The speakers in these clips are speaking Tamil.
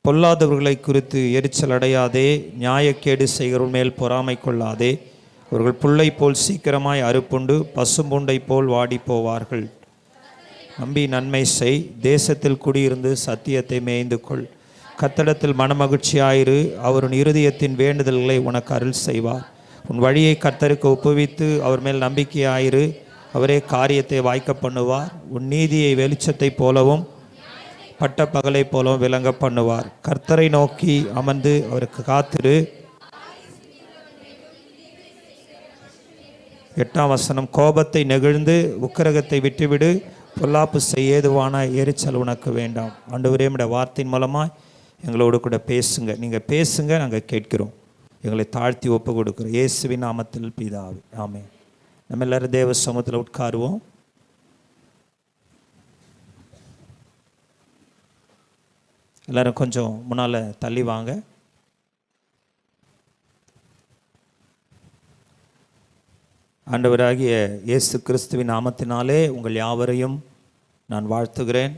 பொல்லாதவர்களை குறித்து எரிச்சல் அடையாதே, நியாயக்கேடு செய்கிறவர்கள் மேல் பொறாமை கொள்ளாதே. அவர்கள் புல்லை போல் சீக்கிரமாய் அறுப்புண்டு பசும்புண்டை போல் வாடி போவார்கள். நம்பி நன்மை செய், தேசத்தில் குடியிருந்து சத்தியத்தை மேய்ந்து கொள். கர்த்தரிடத்தில் மனமகிழ்ச்சியாயிரு, அவர் உன் இருதயத்தின் வேண்டுதல்களை உனக்கு அருள் செய்வார். உன் வழியை கர்த்தருக்கு ஒப்புவித்து அவர் மேல் நம்பிக்கையாயிரு, அவரே காரியத்தை வாய்க்க பண்ணுவார். உன் நீதியை வெளிச்சத்தை போலவும் பட்ட பகலை போலவும் விளங்க பண்ணுவார். கர்த்தரை நோக்கி அமர்ந்து அவருக்கு காத்திரு. 8ஆம் வசனம், கோபத்தை நெகிழ்ந்து உக்கிரகத்தை விட்டுவிடு, பொல்லாப்பு செய்ய ஏதுவான எரிச்சல் உனக்கு வேண்டாம். ஆண்டவரே, நம்முடைய வார்த்தையின் மூலமாக எங்களோடு கூட பேசுங்க. நீங்கள் பேசுங்க, நாங்கள் கேட்கிறோம். எங்களை தாழ்த்தி ஒப்பு கொடுக்குறோம் இயேசுவின் நாமத்தில் பிதாவே, ஆமென். நம்ம எல்லாரும் தேவ சமூகத்தில் உட்காருவோம். எல்லாரும் கொஞ்சம் முன்னால் தள்ளி வாங்க. ஆண்டவராகிய இயேசு கிறிஸ்துவின் நாமத்தினாலே உங்கள் யாவரையும் நான் வாழ்த்துகிறேன்.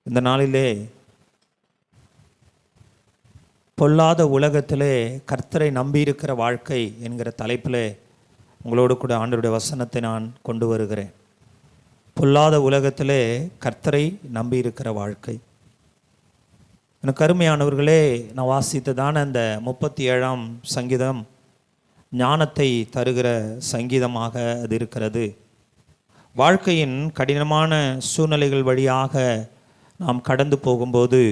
இந்த நாளிலே பொல்லாத உலகத்திலே கர்த்தரை நம்பியிருக்கிற வாழ்க்கை என்கிற தலைப்பில் உங்களோடு கூட ஆண்டவருடைய வசனத்தை நான் கொண்டு வருகிறேன். பொல்லாத உலகத்திலே கர்த்தரை நம்பியிருக்கிற வாழ்க்கை. எனக்கு அருமையானவர்களே, நான் வாசித்ததான அந்த 37ஆம் சங்கீதம் ஞானத்தை தருகிற சங்கீதமாக அது இருக்கிறது. வாழ்க்கையின் கடினமான சூழ்நிலைகள் வழியாக நாம் கடந்து போகும்போது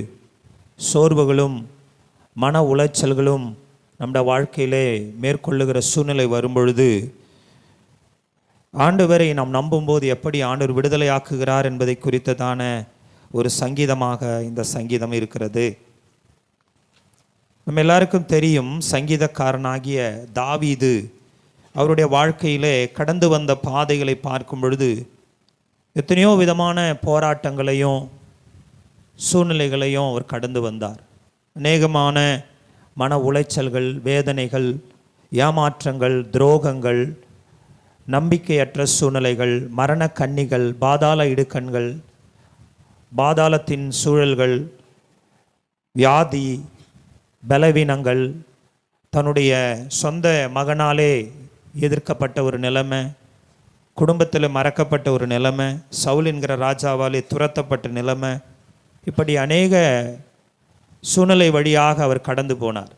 சோர்வுகளும் மன உளைச்சல்களும் நம்முடைய வாழ்க்கையிலே மேற்கொள்ளுகிற சூழ்நிலை வரும்பொழுது ஆண்டவரை நாம் நம்பும்போது எப்படி ஆண்டவர் விடுதலையாக்குகிறார் என்பதை குறித்ததான ஒரு சங்கீதமாக இந்த சங்கீதம் இருக்கிறது. நம்ம எல்லாருக்கும் தெரியும், சங்கீதக்காரனாகிய தாவீது அவருடைய வாழ்க்கையிலே கடந்து வந்த பாதைகளை பார்க்கும் பொழுது எத்தனையோ விதமான போராட்டங்களையும் சூழ்நிலைகளையும் அவர் கடந்து வந்தார். அநேகமான மன உளைச்சல்கள், வேதனைகள், ஏமாற்றங்கள், துரோகங்கள், நம்பிக்கையற்ற சூழ்நிலைகள், மரண கண்ணிகள், பாதாள இடுக்கண்கள், பாதாளத்தின் சூழல்கள், வியாதி, பலவீனங்கள், தன்னுடைய சொந்த மகனாலே எதிர்க்கப்பட்ட ஒரு நிலைமை, குடும்பத்தில் மறக்கப்பட்ட ஒரு நிலைமை, சவுல் என்கிற ராஜாவாலே துரத்தப்பட்ட நிலைமை, இப்படி அநேக சூழ்நிலை வழியாக அவர் கடந்து போனார்.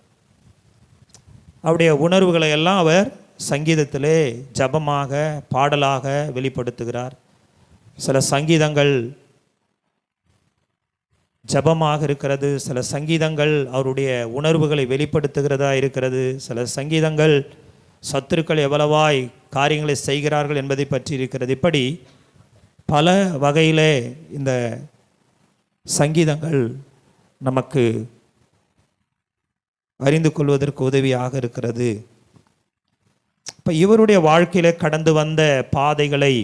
அவருடைய உணர்வுகளை எல்லாம் அவர் சங்கீதத்திலே ஜபமாக, பாடலாக வெளிப்படுத்துகிறார். சில சங்கீதங்கள் ஜபமாக இருக்கிறது, சில சங்கீதங்கள் அவருடைய உணர்வுகளை வெளிப்படுத்துகிறதா இருக்கிறது, சில சங்கீதங்கள் சத்துருக்கள் எவ்வளவாய் காரியங்களை செய்கிறார்கள் என்பதை பற்றி இருக்கிறது. இப்படி பல வகையிலே இந்த சங்கீதங்கள் நமக்கு அறிந்து கொள்வதற்கு உதவியாக இருக்கிறது. இப்போ இவருடைய வாழ்க்கையிலே கடந்து வந்த பாதைகளை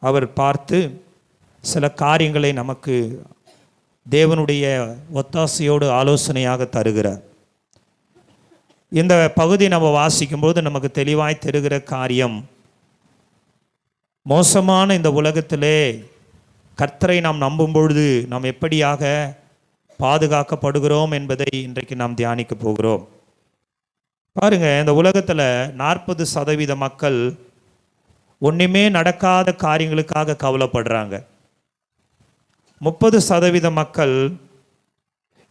அவர் பார்த்து சில காரியங்களை நமக்கு தேவனுடைய ஒத்தாசையோடு ஆலோசனையாக தருகிறார். இந்த பகுதி நம்ம வாசிக்கும்போது நமக்கு தெளிவாய் தெரிகிற காரியம், மோசமான இந்த உலகத்திலே கர்த்தரை நாம் நம்பும் பொழுது நாம் எப்படியாக பாதுகாக்கப்படுகிறோம் என்பதை இன்றைக்கு நாம் தியானிக்க போகிறோம். பாருங்க, இந்த உலகத்தில் 40% மக்கள் ஒன்றுமே நடக்காத காரியங்களுக்காக கவலைப்படுறாங்க. 30% மக்கள்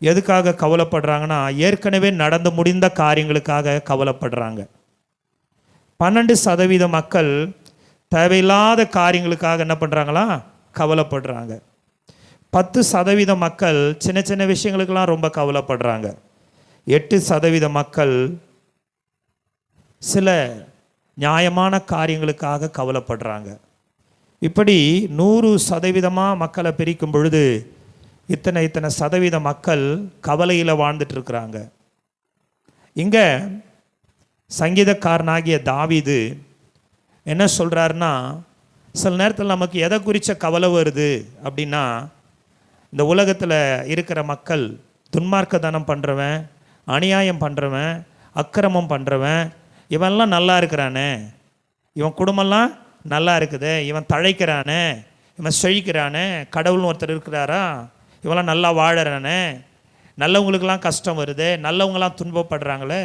எதுக்காக கவலைப்படுறாங்கன்னா, ஏற்கனவே நடந்து முடிந்த காரியங்களுக்காக கவலைப்படுறாங்க. 12% மக்கள் தேவையில்லாத காரியங்களுக்காக என்ன பண்ணுறாங்களா, கவலைப்படுறாங்க. 10% மக்கள் சின்ன சின்ன விஷயங்களுக்கெல்லாம் ரொம்ப கவலைப்படுறாங்க. 8% மக்கள் சில நியாயமான காரியங்களுக்காக கவலைப்படுறாங்க. இப்படி 100% மக்களை பிரிக்கும் பொழுது இத்தனை சதவீத மக்கள் கவலையில் வாழ்ந்துட்டு இருக்கிறாங்க. இங்கே சங்கீதக்காரனாகிய தாவீது என்ன சொல்கிறாருன்னா, சில நேரத்தில் நமக்கு எதை குறித்த கவலை வருது அப்படின்னா, இந்த உலகத்தில் இருக்கிற மக்கள் துன்மார்க்கத்தனம் பண்ணுறவன், அநியாயம் பண்ணுறவன், அக்கிரமம் பண்ணுறவன், இவன்லாம் நல்லா இருக்கிறானே, இவன் குடும்பம்லாம் நல்லா இருக்குது, இவன் தழைக்கிறானே, இவன் செழிக்கிறானே, கடவுள்னு ஒருத்தர் இருக்கிறாரா, இவெல்லாம் நல்லா வாழறானே, நல்லவங்களுக்கெல்லாம் கஷ்டம் வருது, நல்லவங்களாம் துன்பப்படுறாங்களே,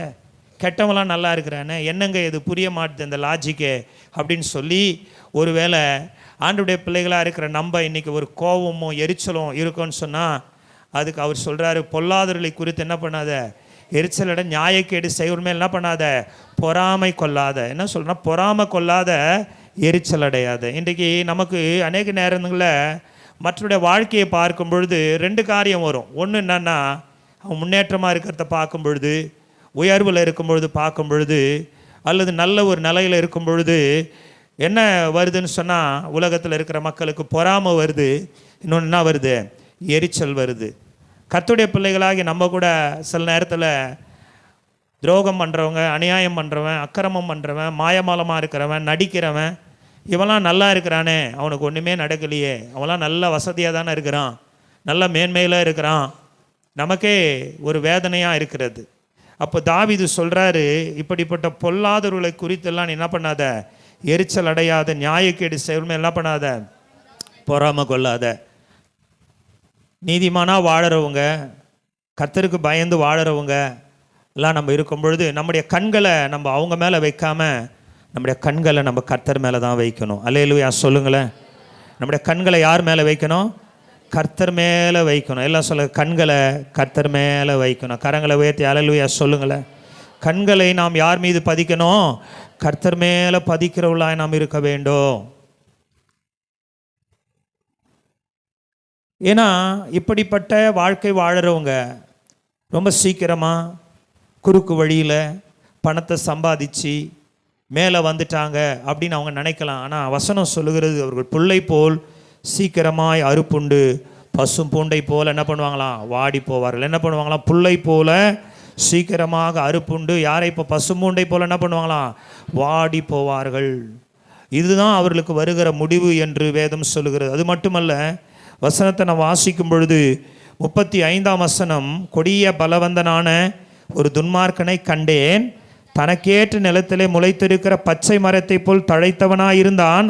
கெட்டவங்களாம் நல்லா இருக்கிறானே, என்னங்க இது புரிய மாட்டுது இந்த லாஜிக்கே அப்படின்னு சொல்லி ஒருவேளை ஆண்டவருடைய பிள்ளைகளாக இருக்கிற நம்ம இன்றைக்கி ஒரு கோபமும் எரிச்சலும் இருக்குன்னு சொன்னால் அதுக்கு அவர் சொல்கிறாரு, பொல்லாதவர்களை குறித்து என்ன பண்ணாத, எரிச்சலோட நியாயக்கேடு செய்வமே என்ன பண்ணாத, பொறாமை கொள்ளாத. என்ன சொல்கிறேன்னா, பொறாமை கொள்ளாத, எரிச்சல் அடையாத. இன்றைக்கி நமக்கு அநேக நேரங்களில் மற்றவருடைய வாழ்க்கையை பார்க்கும் பொழுது 2 காரியம் வரும். ஒன்று என்னன்னா, அவன் முன்னேற்றமாக இருக்கிறத பார்க்கும் பொழுது, உயர்வில் இருக்கும் பொழுது பார்க்கும் பொழுது, அல்லது நல்ல ஒரு நிலையில் இருக்கும் பொழுது என்ன வருதுன்னு சொன்னால், உலகத்தில் இருக்கிற மக்களுக்கு பொறாமை வருது. இன்னொன்று என்ன வருது, எரிச்சல் வருது. கர்த்தருடைய பிள்ளைகளாகி நம்ம கூட சில நேரத்தில் துரோகம் பண்ணுறவங்க, அநியாயம் பண்ணுறவன், அக்கிரமம் பண்ணுறவன், மாயமாலமாக இருக்கிறவன், நடிக்கிறவன், இவெல்லாம் நல்லா இருக்கிறானே, அவனுக்கு ஒன்றுமே நடக்கலையே, அவன்லாம் நல்ல வசதியாக தானே இருக்கிறான், நல்ல மேன்மையில் இருக்கிறான், நமக்கே ஒரு வேதனையாக இருக்கிறது. அப்போ தாவீது சொல்கிறாரு, இப்படிப்பட்ட பொல்லாதவர்களை குறித்தெல்லாம் நீ என்ன பண்ணாத, எரிச்சல் அடையாத, நியாயக்கேடு செய்வமே என்ன பண்ணாத, பொறாமை கொள்ளாத. நீதிமானாக வாழறவங்க, கர்த்தருக்கு பயந்து வாழறவங்க எல்லாம் நம்ம இருக்கும் பொழுது நம்முடைய கண்களை நம்ம அவங்க மேலே வைக்காமல் நம்முடைய கண்களை நம்ம கர்த்தர் மேலே தான் வைக்கணும். அல்லேலூயா சொல்லுங்களேன். நம்முடைய கண்களை யார் மேலே வைக்கணும், கர்த்தர் மேலே வைக்கணும். எல்லாம் சொல்ல, கண்களை கர்த்தர் மேலே வைக்கணும். கரங்களை உயர்த்தி அல்லேலூயா சொல்லுங்களேன். கண்களை நாம் யார் மீது பதிக்கணும், கர்த்தர் மேலே பதிக்கிறவர்களாய் நாம் இருக்க வேண்டும். ஏன்னா இப்படிப்பட்ட வாழ்க்கை வாழறவங்க ரொம்ப சீக்கிரமாக குறுக்கு வழியில் பணத்தை சம்பாதிச்சு மேலே வந்துட்டாங்க அப்படின்னு அவங்க நினைக்கலாம். ஆனால் வசனம் சொல்லுகிறது, அவர்கள் புல்லை போல் சீக்கிரமாய் அறுப்புண்டு பசும் பூண்டை போல் என்ன பண்ணுவாங்களாம், வாடி போவார்கள். என்ன பண்ணுவாங்களாம், புல்லை போல சீக்கிரமாக அறுப்புண்டு யாரை இப்போ பசும்பூண்டை போல் என்ன பண்ணுவாங்களாம், வாடி போவார்கள். இதுதான் அவர்களுக்கு வருகிற முடிவு என்று வேதம் சொல்லுகிறது. அது மட்டுமல்ல, வசனத்தை நான் வாசிக்கும் பொழுது 35ஆம் வசனம், கொடிய பலவந்தனான ஒரு துன்மார்க்கனை கண்டேன், தனக்கேற்ற நிலத்திலே முளைத்திருக்கிற பச்சை மரத்தை போல் தழைத்தவனாயிருந்தான்,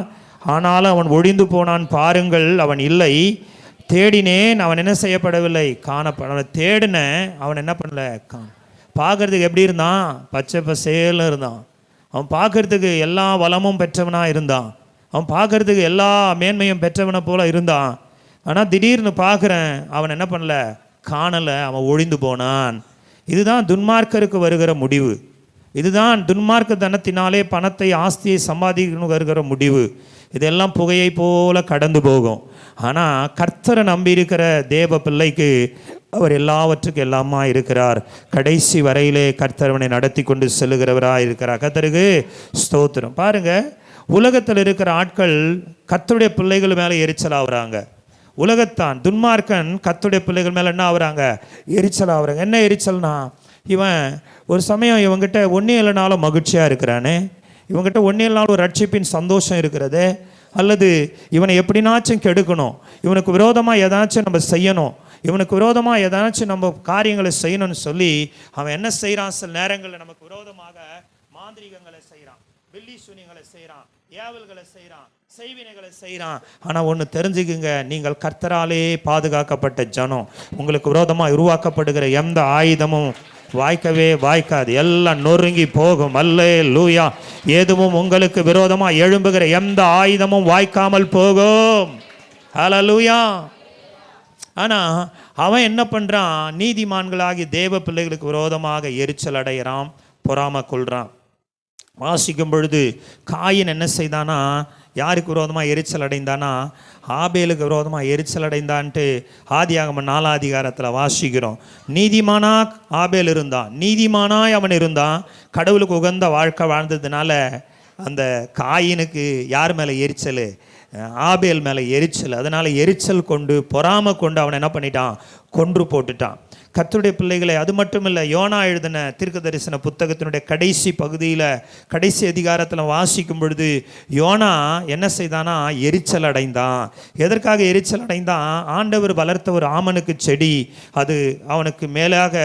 ஆனாலும் அவன் ஒழிந்து போனான் பாருங்கள், அவன் இல்லை. தேடினேன், அவன் என்ன செய்யப்படவில்லை, காணப்பட. அவனை தேடினேன், அவன் என்ன பண்ணல, பார்க்கறதுக்கு எப்படி இருந்தான், பச்சை பசேல்னு இருந்தான். அவன் பார்க்கறதுக்கு எல்லா வளமும் பெற்றவனாக இருந்தான், அவன் பார்க்கறதுக்கு எல்லா மேன்மையும் பெற்றவனை போல இருந்தான். ஆனால் திடீர்னு பார்க்குறேன், அவன் என்ன பண்ணல, காணலை, அவன் ஒழிந்து போனான். இதுதான் துன்மார்க்கருக்கு வருகிற முடிவு. இதுதான் துன்மார்க்க தனத்தினாலே பணத்தை ஆஸ்தியை சம்பாதிக்கணும் வருகிற முடிவு. இதெல்லாம் புகையை போல கடந்து போகும். ஆனால் கர்த்தரை நம்பியிருக்கிற தேவ பிள்ளைக்கு அவர் எல்லாவற்றுக்கும் எல்லாமா இருக்கிறார். கடைசி வரையிலே கர்த்தரவனை நடத்தி கொண்டு செல்லுகிறவராக இருக்கிறார். கர்த்தருக்கு ஸ்தோத்திரம். பாருங்க, உலகத்தில் இருக்கிற ஆட்கள் கர்த்தருடைய பிள்ளைகள் மேலே எரிச்சல் ஆகுறாங்க. உலகத்தான் துன்மார்க்கன் கர்த்தருடைய பிள்ளைகள் மேலே என்ன ஆகுறாங்க, எரிச்சல் ஆகுறாங்க. என்ன எரிச்சல்னா, இவன் ஒரு சமயம் இவங்கிட்ட ஒன்றும் இல்லைனாலும் மகிழ்ச்சியாக இருக்கிறானே, இவங்ககிட்ட ஒன்றும் இல்லைனாலும் ஒரு ரட்சிப்பின் சந்தோஷம் இருக்கிறது, அல்லது இவனை எப்படினாச்சும் கெடுக்கணும், இவனுக்கு விரோதமாக ஏதாச்சும் நம்ம செய்யணும், இவனுக்கு விரோதமாக ஏதாச்சும் நம்ம காரியங்களை செய்யணும்னு சொல்லி அவன் என்ன செய்கிறான், சில நேரங்களில் நமக்கு விரோதமாக மாந்திரிகங்களை செய்கிறான், வெள்ளி சூனியங்களை செய்கிறான், ஏவல்களை செய்கிறான், செய்வினைகளை செய்கிறான். ஆனால் ஒன்று தெரிஞ்சுக்குங்க, நீங்கள் கர்த்தராலே பாதுகாக்கப்பட்ட ஜனம். உங்களுக்கு விரோதமாக உருவாக்கப்படுகிற எந்த ஆயுதமும் வாய்க்கவே வாய்க்காது, எல்லாம் நொறுங்கி போகும். அல்லேலூயா. எதுவும் உங்களுக்கு விரோதமாக எழும்புகிற எந்த ஆயுதமும் வாய்க்காமல் போகும். அல்லேலூயா. ஆனால் அவன் என்ன பண்ணுறான், நீதிமான்களாகி தேவ பிள்ளைகளுக்கு விரோதமாக எரிச்சல் அடைகிறான், பொறாமை கொள்கிறான். வாசிக்கும் பொழுது காயின் என்ன செய்தானா, யாருக்கு விரோதமாக எரிச்சல் அடைந்தானா, ஆபேலுக்கு விரோதமாக எரிச்சல் அடைந்தான்ட்டு ஆதியாகமம் 4ஆம் அதிகாரத்தில் வாசிக்கிறோம். நீதிமானா ஆபேல் இருந்தான், நீதிமானாய் அவன் இருந்தான், கடவுளுக்கு உகந்த வாழ்க்கை வாழ்ந்ததுனால அந்த காயினுக்கு யார் மேலே எரிச்சல், ஆபேல் மேலே எரிச்சல். அதனால் எரிச்சல் கொண்டு பொறாமை கொண்டு அவனை என்ன பண்ணிட்டான், கொன்று போட்டுட்டான். கர்த்தருடைய பிள்ளைகளை, அது மட்டும் இல்லை, யோனா எழுதின தீர்க்க தரிசன புத்தகத்தினுடைய கடைசி பகுதியில் கடைசி அதிகாரத்தில் வாசிக்கும் பொழுது யோனா என்ன செய்தானா, எரிச்சல் அடைந்தான். எதற்காக எரிச்சல் அடைந்தான், ஆண்டவர் வளர்த்த ஒரு ஆமனுக்கு செடி அது அவனுக்கு மேலாக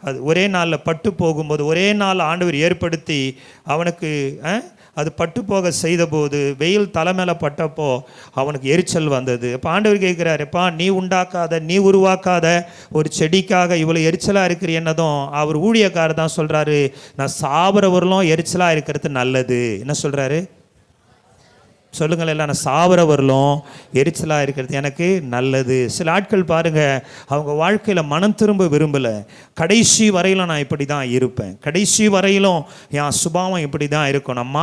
அது ஒரே நாளில் பட்டு போகும்போது, ஒரே நாள் ஆண்டவர் ஏற்படுத்தி அவனுக்கு அது பட்டு போக செய்தபோது வெயில் தலை மேலே பட்டப்போ அவனுக்கு எரிச்சல் வந்தது. இப்போ ஆண்டவர் கேட்குறாரு, எப்பா நீ உண்டாக்காத நீ உருவாக்காத ஒரு செடிக்காக இவ்வளோ எரிச்சலாக இருக்கிற அவர் ஊழியக்காரர் தான் சொல்கிறாரு, நான் சாப்பிட்றவர்களும் எரிச்சலாக இருக்கிறது நல்லது. என்ன சொல்கிறாரு சொல்லுங்கள் எல்லாம், நான் சாவரவர்களும் எரிச்சலாக இருக்கிறது எனக்கு நல்லது. சில ஆட்கள் பாருங்கள், அவங்க வாழ்க்கையில் மனம் திரும்ப விரும்பலை. கடைசி வரையிலும் நான் இப்படி தான் இருப்பேன், கடைசி வரையிலும் என் சுபாவம் இப்படி தான் இருக்கும், நான்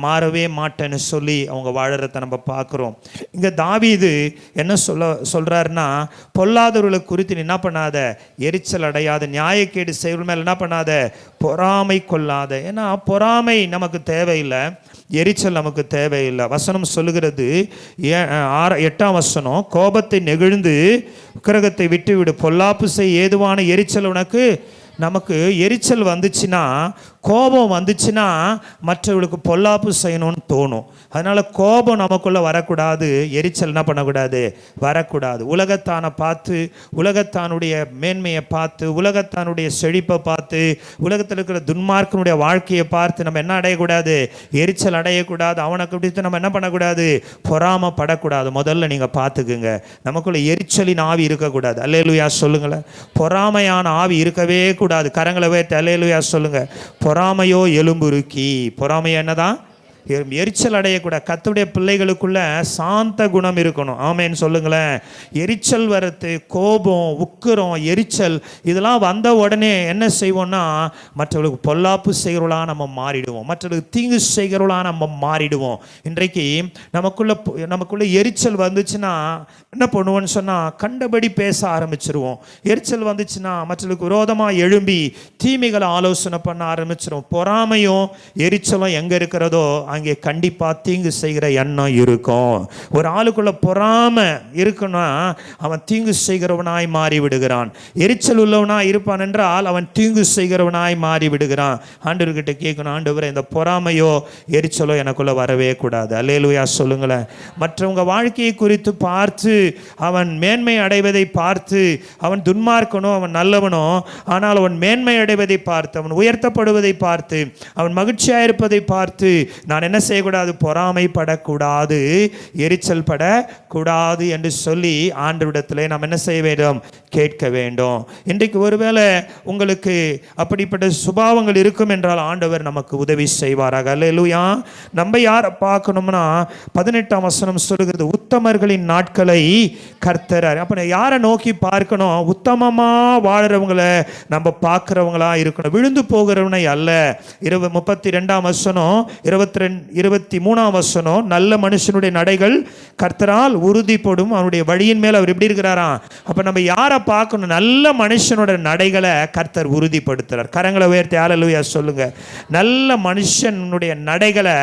மாறவே மாட்டேன்னு சொல்லி அவங்க வாழறத நம்ம பார்க்குறோம். இங்கே தாவீது என்ன சொல்கிறாருன்னா, பொல்லாதவர்களை குறித்து நீ என்ன பண்ணாத, எரிச்சல் அடையாத, நியாயக்கேடு செய்வர்கள் மேலே என்ன பண்ணாத, பொறாமை கொள்ளாத. ஏன்னா பொறாமை நமக்கு தேவையில்லை, எரிச்சல் நமக்கு தேவையில்லை. வசனம் சொல்லுகிறது 8ஆம் வசனம், கோபத்தை நெகிழ்ந்து உக்கிரகத்தை விட்டுவிடு, பொல்லாப்பு செய், ஏதுவான எரிச்சல் உனக்கு. நமக்கு எரிச்சல் வந்துச்சுன்னா, கோபம் வந்துச்சுன்னா மற்றவர்களுக்கு பொல்லாப்பு செய்யணும்னு தோணும். அதனால் கோபம் நமக்குள்ளே வரக்கூடாது, எரிச்சல் என்ன பண்ணக்கூடாது, வரக்கூடாது. உலகத்தானை பார்த்து, உலகத்தானுடைய மேன்மையை பார்த்து, உலகத்தானுடைய செழிப்பை பார்த்து, உலகத்தில் இருக்கிற துன்மார்க்கனுடைய வாழ்க்கையை பார்த்து நம்ம என்ன அடையக்கூடாது, எரிச்சல் அடையக்கூடாது. அவனை குறித்து நம்ம என்ன பண்ணக்கூடாது, பொறாமப்படக்கூடாது. முதல்ல நீங்கள் பார்த்துக்குங்க, நமக்குள்ள எரிச்சலின் ஆவி இருக்கக்கூடாது. அல்லேலூயா சொல்லுங்களேன். பொறாமையான ஆவி இருக்கவே கூடாது. கரங்களை வைத்து அல்லேலூயா சொல்லுங்க. பொறாமையோ எலும்புருக்கி. பொறாமையோ என்னதான், எரிச்சல் அடையக்கூடாது. கர்த்தருடைய பிள்ளைகளுக்குள்ள சாந்த குணம் இருக்கணும். ஆமேன்னு சொல்லுங்களேன். எரிச்சல் வரத்து, கோபம், உக்கிரம், எரிச்சல் இதெல்லாம் வந்த உடனே என்ன செய்வோம்னா, மற்றவர்களுக்கு பொல்லாப்பு செய்கிறவளாக நம்ம மாறிடுவோம், மற்றவர்களுக்கு தீங்கு செய்கிறவளாக நம்ம மாறிடுவோம். இன்றைக்கு நமக்குள்ள எரிச்சல் வந்துச்சுன்னா என்ன பண்ணுவோன்னு சொன்னால், கண்டபடி பேச ஆரம்பிச்சிருவோம். எரிச்சல் வந்துச்சுன்னா மற்றவர்களுக்கு விரோதமாக எழும்பி தீமைகளை ஆலோசனை பண்ண ஆரம்பிச்சிருவோம். பொறாமையும் எரிச்சலும் எங்கே இருக்கிறதோ அங்கே கண்டிப்பாக தீங்கு செய்கிற எண்ணம் இருக்கும். ஒரு ஆளுக்குள்ள பொறாமை இருக்குன்னா அவன் தீங்கு செய்கிறவனாய் மாறி விடுகிறான். எரிச்சல் உள்ளவனாய் இருப்பான் என்றால் அவன் தீங்கு செய்கிறவனாய் மாறி விடுகிறான். ஆண்டவர்கிட்ட கேட்கணும், ஆண்டவரே இந்த பொறாமையோ எரிச்சலோ எனக்குள்ள வரவே கூடாது. அல்லேலூயா சொல்லுங்களேன். மற்றவங்க வாழ்க்கையை குறித்து பார்த்து அவன் மேன்மை அடைவதை பார்த்து, அவன் துன்மார்க்கனோ அவன் நல்லவனோ, ஆனால் அவன் மேன்மை அடைவதை பார்த்து, அவன் உயர்த்தப்படுவதை பார்த்து, அவன் மகிழ்ச்சியாக இருப்பதை பார்த்து நான் என்ன செய்யக்கூடாது, பொறாமைப்படக்கூடாது, எரிச்சல் படக்கூடாது என்று சொல்லி ஆண்டவரிடத்திலே நாம் என்ன செய்ய வேண்டும், கேட்க வேண்டும். இன்றைக்கு ஒருவேளை உங்களுக்கு அப்படிப்பட்ட சுபாவங்கள் இருக்கும் என்றால் ஆண்டவர் நமக்கு உதவி செய்வாராக. அல்லேலூயா. நம்ம யாரை பார்க்கணும்னா 18ஆம் வசனம் சொல்லுகிறது, உத்தமர்களின் நாட்களை கர்த்தர். அப்ப யாரை நோக்கி பார்க்கணும், உத்தமமா வாழ்றவங்களை நம்ம பார்க்கிறவங்களா இருக்கணும், விழுந்து போகிறவனை அல்ல. 32ஆம் வசனம் 23ஆம் வசனம், நல்ல மனுஷனுடைய நடைகள் கர்த்தரால் உறுதிப்படும், அவனுடைய வழியின் மேல் அவர் எப்படி இருக்கிறாராம். அப்ப நம்ம யாரை பார்க்கணும், நல்ல மனுஷனுடைய நடைகளை கர்த்தர் உறுதிப்படுத்துறார். கரங்களை உயர்த்தி ஹல்லேலூயா சொல்லுங்க. நல்ல மனுஷனுடைய நடைகளை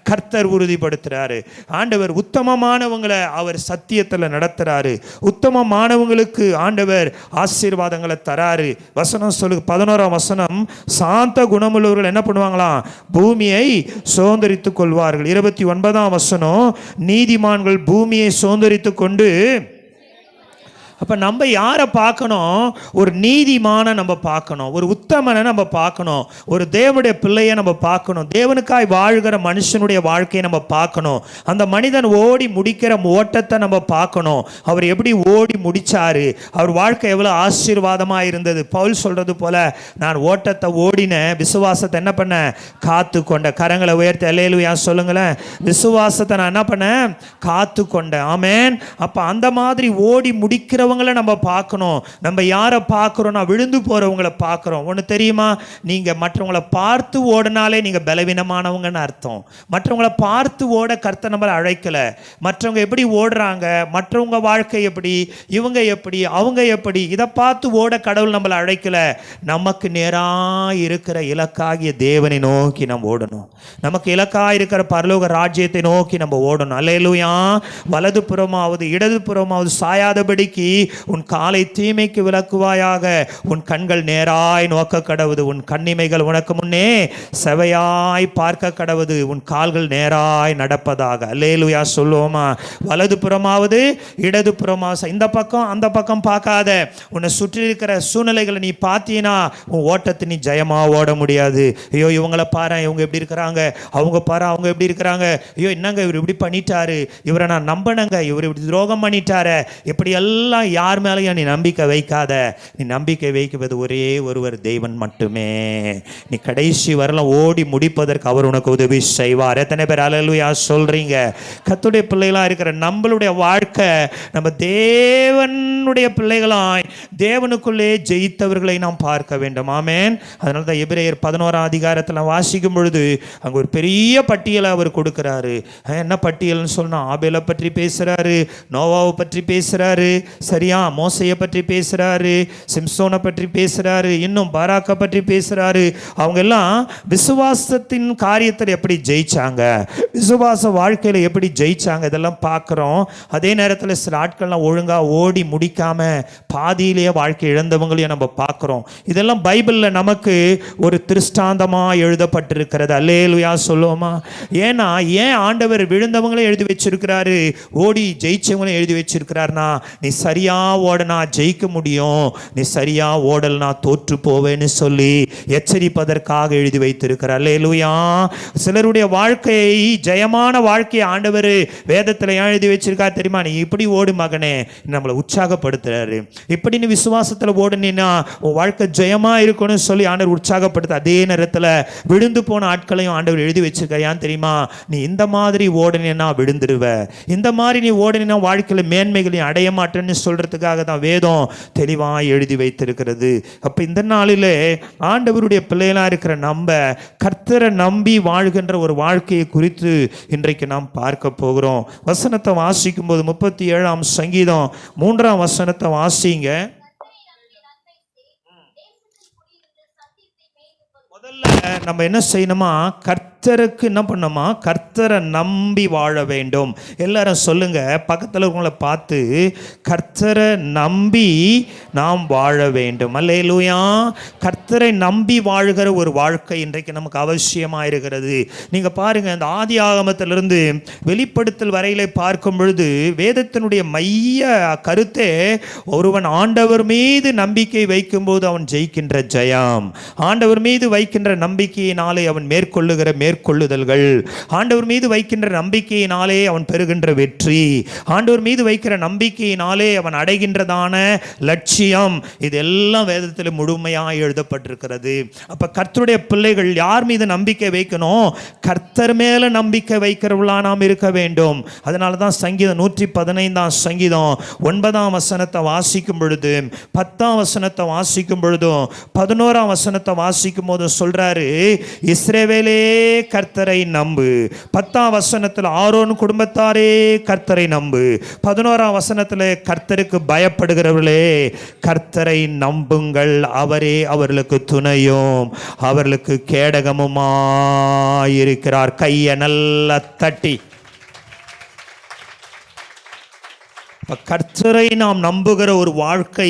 கர்த்தர் உறுதிப்படுத்துறாரு. ஆண்டவர் உத்தமமானவங்களை அவர் சத்தியத்தில் நடத்துறாரு. உத்தமமானவங்களுக்கு ஆண்டவர் ஆசீர்வாதங்களை தராரு. வசனம் சொல்லு 11ஆம் வசனம், சாந்த குணமுள்ளவர்கள் என்ன பண்ணுவாங்களாம், பூமியை சுதந்தரித்துக் கொள்வார்கள். 29ஆம் வசனம், நீதிமான்கள் பூமியை சுதந்தரித்துக் கொண்டு. அப்போ நம்ம யாரை பார்க்கணும், ஒரு நீதிமான நம்ம பார்க்கணும், ஒரு உத்தமனை நம்ம பார்க்கணும், ஒரு தேவனுடைய பிள்ளையை நம்ம பார்க்கணும், தேவனுக்காய் வாழ்கிற மனுஷனுடைய வாழ்க்கையை நம்ம பார்க்கணும். அந்த மனிதன் ஓடி முடிக்கிற ஓட்டத்தை நம்ம பார்க்கணும். அவர் எப்படி ஓடி முடிச்சாரு, அவர் வாழ்க்கை எவ்வளோ ஆசீர்வாதமாக இருந்தது. பவுல் சொல்றது போல, நான் ஓட்டத்தை ஓடினேன், விசுவாசத்தை என்ன பண்ண, காத்து கொண்ட. கரங்களை உயர்த்தி அல்லேலூயா சொல்லுங்களேன். விசுவாசத்தை நான் என்ன பண்ணேன், காத்து கொண்டேன். ஆமென். அப்போ அந்த மாதிரி ஓடி முடிக்கிறவங்களை நம்ம பார்க்கணும். நம்ம யாரை பார்க்குறோம்னா, விழுந்து போகிறவங்களை பார்க்குறோம். ஒன்று தெரியுமா, நீங்கள் மற்றவங்களை பார்த்து ஓடினாலே நீங்கள் பலவீனமானவங்கன்னு அர்த்தம். மற்றவங்களை பார்த்து ஓட கர்த்தர் நம்மளை அழைக்கலை. மற்றவங்க எப்படி ஓடுறாங்க, மற்றவங்க வாழ்க்கை எப்படி, இவங்க எப்படி, அவங்க எப்படி, இதை பார்த்து ஓட கடவுள் நம்மளை அழைக்கலை. நமக்கு நேராக இருக்கிற இலக்காகிய தேவனை நோக்கி நம்ம ஓடணும். நமக்கு இலக்காக இருக்கிற பரலோக ராஜ்யத்தை நோக்கி நம்ம ஓடணும். அல்லேலூயா. வலது புறமாவது இடது புறமாவது சாயாதபடிக்கு உன் காலை தீமைக்கு விலக்குவாயாக. உன் கண்கள் நேராய் நோக்க கடவுது. உன் கண்ணிமைகள் உனக்கு முன்னே செவையாய் பார்க்க கடவுது. உன் கால்கள் நேராய் நடப்பதாக. அல்லேலூயா சொல்லுவோமா? வலது புறமாவது இடது புறமாவது, இந்த பக்கம் அந்த பக்கம் பார்க்காத. உன்னை சுற்றி இருக்கிற சூழ்நிலைகளை நீ பார்த்தீனா உன் ஓட்டத்தை நீ ஜெயமா ஓட முடியாது. ஐயோ இவங்களை பாரு, இவங்க எப்படி இருக்கிறாங்க, அவங்க பாரு அவங்க எப்படி இருக்கிறாங்க, ஐயோ என்னங்க இவர் இப்படி பண்ணிட்டாரு, இவரை நான் நம்பினங்க, இவர் இப்படி துரோகம் பண்ணிட்டாரு, இப்படி எல்லாம் யார் மேலேயும் நீ நம்பிக்கை வைக்காத. நீ நம்பிக்கை வைக்குவது ஒரே ஒருவர் தெய்வன் மட்டுமே. நீ கடைசி வரலாம் ஓடி முடிப்பதற்கு அவர் உனக்கு உதவி செய்வார். எத்தனை பேர் அல்லேலூயா சொல்றீங்க? கர்த்தருடைய பிள்ளைகளா இருக்கிற நம்மளுடைய வாழ்க்கை, நம்ம தேவனுடைய பிள்ளைகளாய் தேவனுக்குள்ளே ஜெயித்தவர்களை நாம் பார்க்க வேண்டும். ஆமென். அதனால தான் எபிரேயர் 11ஆம் அதிகாரத்தில் வாசிக்கும் பொழுது அங்கே ஒரு பெரிய பட்டியலை அவர் கொடுக்கிறாரு. என்ன பட்டியல்னு சொன்னா, ஆபேலை பற்றி பேசுறாரு, நோவாவை பற்றி பேசுறாரு, சரியா, மோசையை பற்றி பேசுறாரு, சிம்சோனை பற்றி பேசுறாரு, இன்னும் பாராக்கை பற்றி பேசுறாரு. அவங்க எல்லாம் விசுவாசத்தின் காரியத்தில் எப்படி ஜெயிச்சாங்க, விசுவாச வாழ்க்கையில் எப்படி ஜெயிச்சாங்க, இதெல்லாம் பார்க்குறோம். அதே நேரத்தில் சில ஆட்கள்லாம் ஒழுங்காக ஓடி முடிக்காம பாதியிலேயே வாழ்க்கை இழந்தவங்களையும் நம்ம பார்க்குறோம். இதெல்லாம் பைபிளில் நமக்கு ஒரு திருஷ்டாந்தமாக எழுதப்பட்டிருக்கிறது. அல்லேலூயா சொல்லுவோமா? ஏன்னா ஏன் ஆண்டவர் விழுந்தவங்களே எழுதி வச்சிருக்கிறாரு, ஓடி ஜெயிச்சவங்களே எழுதி வச்சிருக்கிறாருனா, நீ சரியா ஓடனா ஜெயிக்க முடியும், நீ சரியா ஓடல்னா தோற்று போவேன்னு சொல்லி எச்சரிப்பதற்காக எழுதி வைத்திருக்கிறார். அல்லேலூயா. சிலருடைய வாழ்க்கையை, ஜெயமான வாழ்க்கையை ஆண்டவர் வேதத்தில் எழுதி வச்சிருக்காரு தெரியுமா? நீ இப்படி ஓடு மகனே, நம்மளை உற்சாகப்படுத்துறாரு. இப்படி நீ விசுவாசத்தில் ஓடுனா உன் வாழ்க்கை ஜெயமா இருக்கணும்னு சொல்லி ஆண்டவர் உற்சாகப்படுத்த. அதே நேரத்தில் விழுந்து போன ஆட்களையும் ஆண்டவர் எழுதி வச்சிருக்காரு. ஏன் தெரியுமா? நீ இந்த மாதிரி ஓடுனா விழுந்துருவ, இந்த மாதிரி நீ ஓடுனா வாழ்க்கையில் மேன்மைகளையும் அடைய மாட்டேன்னு சொல்றதுக்காக தான் வேதம் தெளிவாக எழுதி வைத்திருக்கிறது. அப்ப இந்த நாளிலே ஆண்டவருடைய பிள்ளைகளா இருக்கிற நம்ம கர்த்தரை நம்பி வாழ்கின்ற ஒரு வாழ்க்கையை குறித்து இன்றைக்கு நாம் பார்க்க போகிறோம். வசனத்தை வாசிக்கும் போது 37ஆம் சங்கீதம் 3ஆம் வசனத்தை வாசிங்க. முதல்ல நம்ம என்ன செய்யணுமா? கர்த்தருக்கு என்ன பண்ணணுமா? கர்த்தரை நம்பி வாழ வேண்டும். எல்லாரும் சொல்லுங்க, பக்கத்தில் இருக்கவங்களை பார்த்து, கர்த்தரை நம்பி நாம் வாழ வேண்டும். அல்லேலூயா. கர்த்தரை நம்பி வாழ்கிற ஒரு வாழ்க்கை இன்றைக்கு நமக்கு அவசியமாக இருக்கிறது. நீங்கள் பாருங்க, இந்த ஆதி ஆகமத்திலிருந்து வெளிப்படுத்தல் வரையிலே பார்க்கும் பொழுது வேதத்தினுடைய மைய கருத்தே, ஒருவன் ஆண்டவர் மீது நம்பிக்கை வைக்கும்போது அவன் ஜெயிக்கின்ற ஜெயம், ஆண்டவர் மீது வைக்கின்ற நம்பிக்கையினாலே அவன் மேற்கொள்ளுகிற மேற்கொள்ளுதல்கள், ஆண்டவர் மீது வைக்கின்ற நம்பிக்கையினாலே அவன் பெறுகின்ற வெற்றி, ஆண்டவர் மீது வைக்கிற நம்பிக்கையினாலே அவன் அடைகின்றதான லட்சியம், இதெல்லாம் வேதத்தில் முழுமையாக எழுதப்பட்டிருக்கிறது. அப்ப கர்த்தருடைய பிள்ளைகள் யார் மீது நம்பிக்கை வைக்கணும்? கர்த்தர் மேல நம்பிக்கை வைக்கிறவர்களா நாம் இருக்க வேண்டும். அதனால தான் சங்கீதம் 115ஆம் சங்கீதம் 9ஆம் வசனத்தை வாசிக்கும் பொழுது, 10ஆம் வசனத்தை வாசிக்கும் பொழுதும், 11ஆம் வசனத்தை வாசிக்கும் போதும் சொல்றாரு, இஸ்ரவேலே கர்த்தரை நம்பு. 10ஆம் வசனத்தில் ஆரோன் குடும்பத்தாரே கர்த்தரை நம்பு. 11ஆம் வசனத்தில் கர்த்தருக்கு பயப்படுகிறவர்களே கர்த்தரை நம்புங்கள், அவரே அவர்களுக்கு துணையும் அவர்களுக்கு கேடகமுமாயிருக்கிறார். கையை நல்லா தட்டி கர்த்தரை நாம் நம்புகிற ஒரு வாழ்க்கை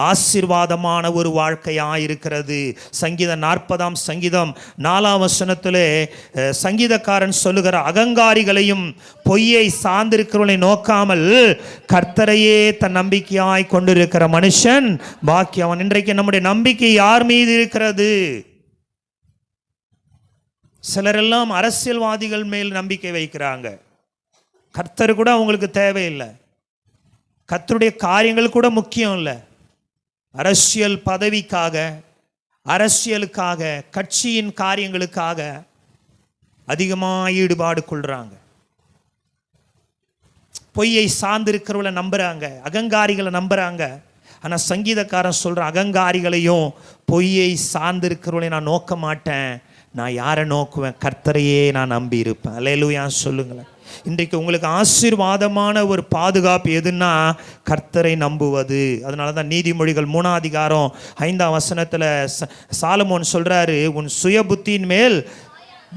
ஆசீர்வாதமான ஒரு வாழ்க்கையாக இருக்கிறது. சங்கீதம் 40ஆம் சங்கீதம் 4ஆம் வசனத்திலே சங்கீதக்காரன் சொல்லுகிற, அகங்காரிகளையும் பொய்யை சார்ந்திருக்கிறவனை நோக்காமல் கர்த்தரையே தன் நம்பிக்கையாய் கொண்டிருக்கிற மனுஷன் பாக்கியவன். இன்றைக்கு நம்முடைய நம்பிக்கை யார் மீது இருக்கிறது? சிலரெல்லாம் அரசியல்வாதிகள் மேல் நம்பிக்கை வைக்கிறாங்க. கர்த்தர் கூட அவங்களுக்கு தேவையில்லை, கர்த்தருடைய காரியங்கள் கூட முக்கியம் இல்லை. அரசியல் பதவிக்காக, அரசியலுக்காக, கட்சியின் காரியங்களுக்காக அதிகமாக ஈடுபாடு கொள்றாங்க. பொய்யை சார்ந்திருக்கிறவளை நம்புறாங்க, அகங்காரிகளை நம்புறாங்க. ஆனால் சங்கீதக்காரன் சொல்ற, அகங்காரிகளையும் பொய்யை சார்ந்திருக்கிறவளை நான் நோக்க மாட்டேன், நான் யாரை நோக்குவேன்? கர்த்தரையே நான் நம்பி இருப்பேன். அல்லேலூயா சொல்லுங்களேன். இன்றைக்கு உங்களுக்கு ஆசீர்வாதமான ஒரு பாதுகாப்பு எதுன்னா கர்த்தரை நம்புவது. அதனால தான் நீதிமொழிகள் 3ஆம் அதிகாரம் 5ஆம் வசனத்தில் சாலமோன் சொல்றாரு, உன் சுய புத்தியின் மேல்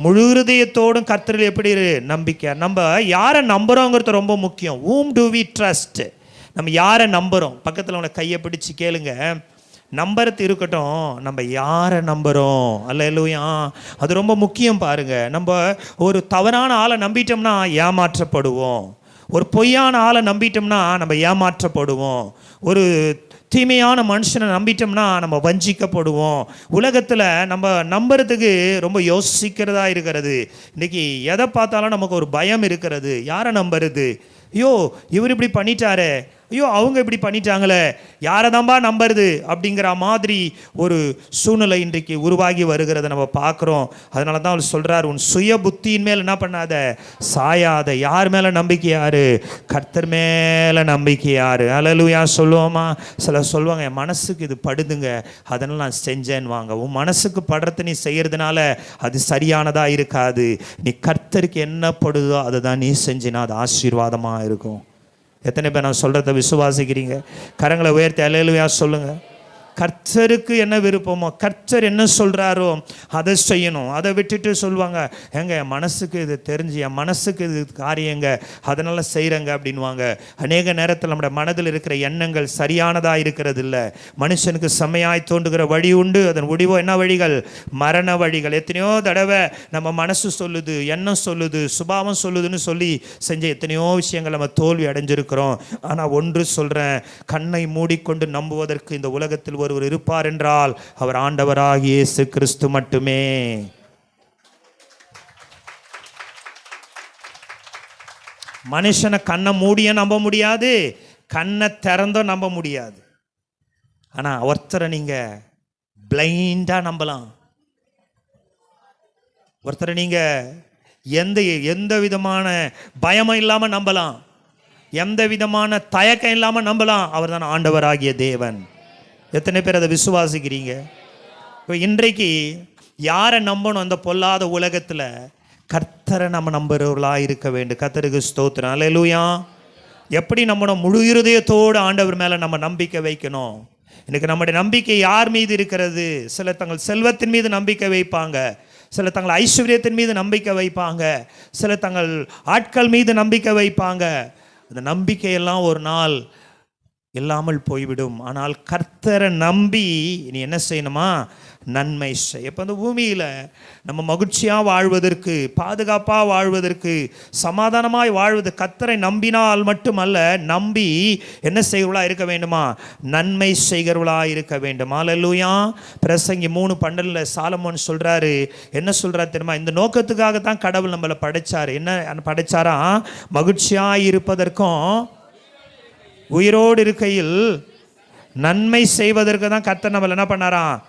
முழு இருதயத்தோடும் கர்த்தரில் எப்படி நம்பிக்கை. நம்ம யாரை நம்புறோங்கிறது ரொம்ப முக்கியம். whom do we trust? நம்ம யாரை நம்புகிறோம்? பக்கத்தில் உன கையை பிடிச்சி கேளுங்க. நம்புறது இருக்கட்டும், நம்ம யாரை நம்புகிறோம்? அல்லேலூயா. அது ரொம்ப முக்கியம் பாருங்க. நம்ம ஒரு தவறான ஆளை நம்பிட்டோம்னா ஏமாற்றப்படுவோம். ஒரு பொய்யான ஆளை நம்பிட்டோம்னா நம்ம ஏமாற்றப்படுவோம். ஒரு தீமையான மனுஷனை நம்பிட்டோம்னா நம்ம வஞ்சிக்கப்படுவோம். உலகத்தில் நம்ம நம்புறதுக்கு ரொம்ப யோசிக்கிறதா இருக்கிறது. இன்றைக்கி எதை பார்த்தாலும் நமக்கு ஒரு பயம் இருக்கிறது. யாரை நம்புறது? ஐயோ இவர் இப்படி பண்ணிட்டாரே, ஐயோ அவங்க இப்படி பண்ணிட்டாங்களே, யாரை தான்பா நம்புறது அப்படிங்கிற மாதிரி ஒரு சூழ்நிலை இன்றைக்கு உருவாகி வருகிறத நம்ம பார்க்குறோம். அதனால தான் அவர் சொல்கிறார், உன் சுய புத்தியின் மேல் என்ன பண்ணாத, சாயாத. யார் மேலே நம்பிக்கை? யார்? கர்த்தர் மேலே நம்பிக்கை. யார்? அல்லேலூயா சொல்லுவோமா? சிலர் சொல்லுவாங்க, என் மனசுக்கு இது படுதுங்க அதனால் நான் செஞ்சேன்னு வாங்க. உன் மனசுக்கு படுறது நீ செய்கிறதுனால அது சரியானதாக இருக்காது. நீ கர்த்தருக்கு என்ன படுதோ அதை தான் நீ செஞ்சினா அது ஆசீர்வாதமாக இருக்கும். எத்தனை பேர் நான் சொல்கிறத விசுவாசிக்கிறீங்க? கரங்களை உயர்த்தி அல்லேலூயா சொல்லுங்கள். கர்த்தருக்கு என்ன விருப்பமோ, கர்த்தர் என்ன சொல்கிறாரோ அதை செய்யணும். அதை விட்டுட்டு சொல்லுவாங்க, எங்க என் மனசுக்கு இது தெரிஞ்சு, என் மனசுக்கு இது காரியங்க அதனால் செய்கிறேங்க அப்படின்வாங்க. அநேக நேரத்தில் நம்முடைய மனதில் இருக்கிற எண்ணங்கள் சரியானதாக இருக்கிறது இல்லை. மனுஷனுக்கு செம்மையாய் தோன்றுகிற வழி உண்டு, அதன் முடிவோ என்ன வழிகள்? மரண வழிகள். எத்தனையோ தடவை நம்ம மனசு சொல்லுது, எண்ணம் சொல்லுது, சுபாவம் சொல்லுதுன்னு சொல்லி செஞ்ச எத்தனையோ விஷயங்கள் நம்ம தோல்வி அடைஞ்சிருக்கிறோம். ஆனால் ஒன்று சொல்கிறேன், கண்ணை மூடிக்கொண்டு நம்புவதற்கு இந்த உலகத்தில் ஒருவர் இருப்பார் என்றால் அவர் ஆண்டவராகிய இயேசு கிறிஸ்து மட்டுமே. மனுஷனை கண்ணை மூடிய நம்ப முடியாது, கண்ணை திறந்தோ நம்ப முடியாது. ஆனா ஒருத்தரை நீங்க பிளைண்டா நம்பலாம். ஒருத்தரை நீங்க எந்த விதமான பயமும் இல்லாம நம்பலாம், எந்த விதமான தயக்கம் இல்லாம நம்பலாம். அவர் தான் ஆண்டவராகிய தேவன். எத்தனை பேர் அதை விசுவாசிக்கிறீங்க? இன்றைக்கு யாரை நம்பணும்? அந்த பொல்லாத உலகத்தில் கர்த்தரை நம்ம நம்புறவர்களாக இருக்க வேண்டும். கர்த்தருக்கு ஸ்தோத்திரம். அல்லேலூயா. எப்படி நம்பணும்? முழு இருதயத்தோடு ஆண்டவர் மேலே நம்ம நம்பிக்கை வைக்கணும். இன்னைக்கு நம்முடைய நம்பிக்கை யார் மீது இருக்கிறது? சிலர் தங்கள் செல்வத்தின் மீது நம்பிக்கை வைப்பாங்க, சிலர் தங்கள் ஐஸ்வர்யத்தின் மீது நம்பிக்கை வைப்பாங்க, சிலர் தங்கள் ஆட்கள் மீது நம்பிக்கை வைப்பாங்க. அந்த நம்பிக்கையெல்லாம் ஒரு நாள் இல்லாமல் போய்விடும். ஆனால் கர்த்தரை நம்பி நீ என்ன செய்யணுமா? நன்மை செய். இப்போ அந்த பூமியில் நம்ம மகிழ்ச்சியாக வாழ்வதற்கு, பாதுகாப்பாக வாழ்வதற்கு, சமாதானமாய் வாழ்வது கர்த்தரை நம்பினால் மட்டுமல்ல, நம்பி என்ன செய்கிறவளாக இருக்க வேண்டுமா? நன்மை செய்கிறவளாக இருக்க வேண்டும். அல்லேலூயா. பிரசங்கி 3:12 சாலமோன் சொல்கிறாரு, என்ன சொல்கிறார் தெரியுமா? இந்த நோக்கத்துக்காகத்தான் கடவுள் நம்மளை படைச்சார். என்ன படைச்சாரா? மகிழ்ச்சியாக இருப்பதற்கும் உயிரோடு இருக்கையில் நன்மை செய்வதற்கு தான் கர்த்தர் நம்மளை என்ன பண்ணாராம்?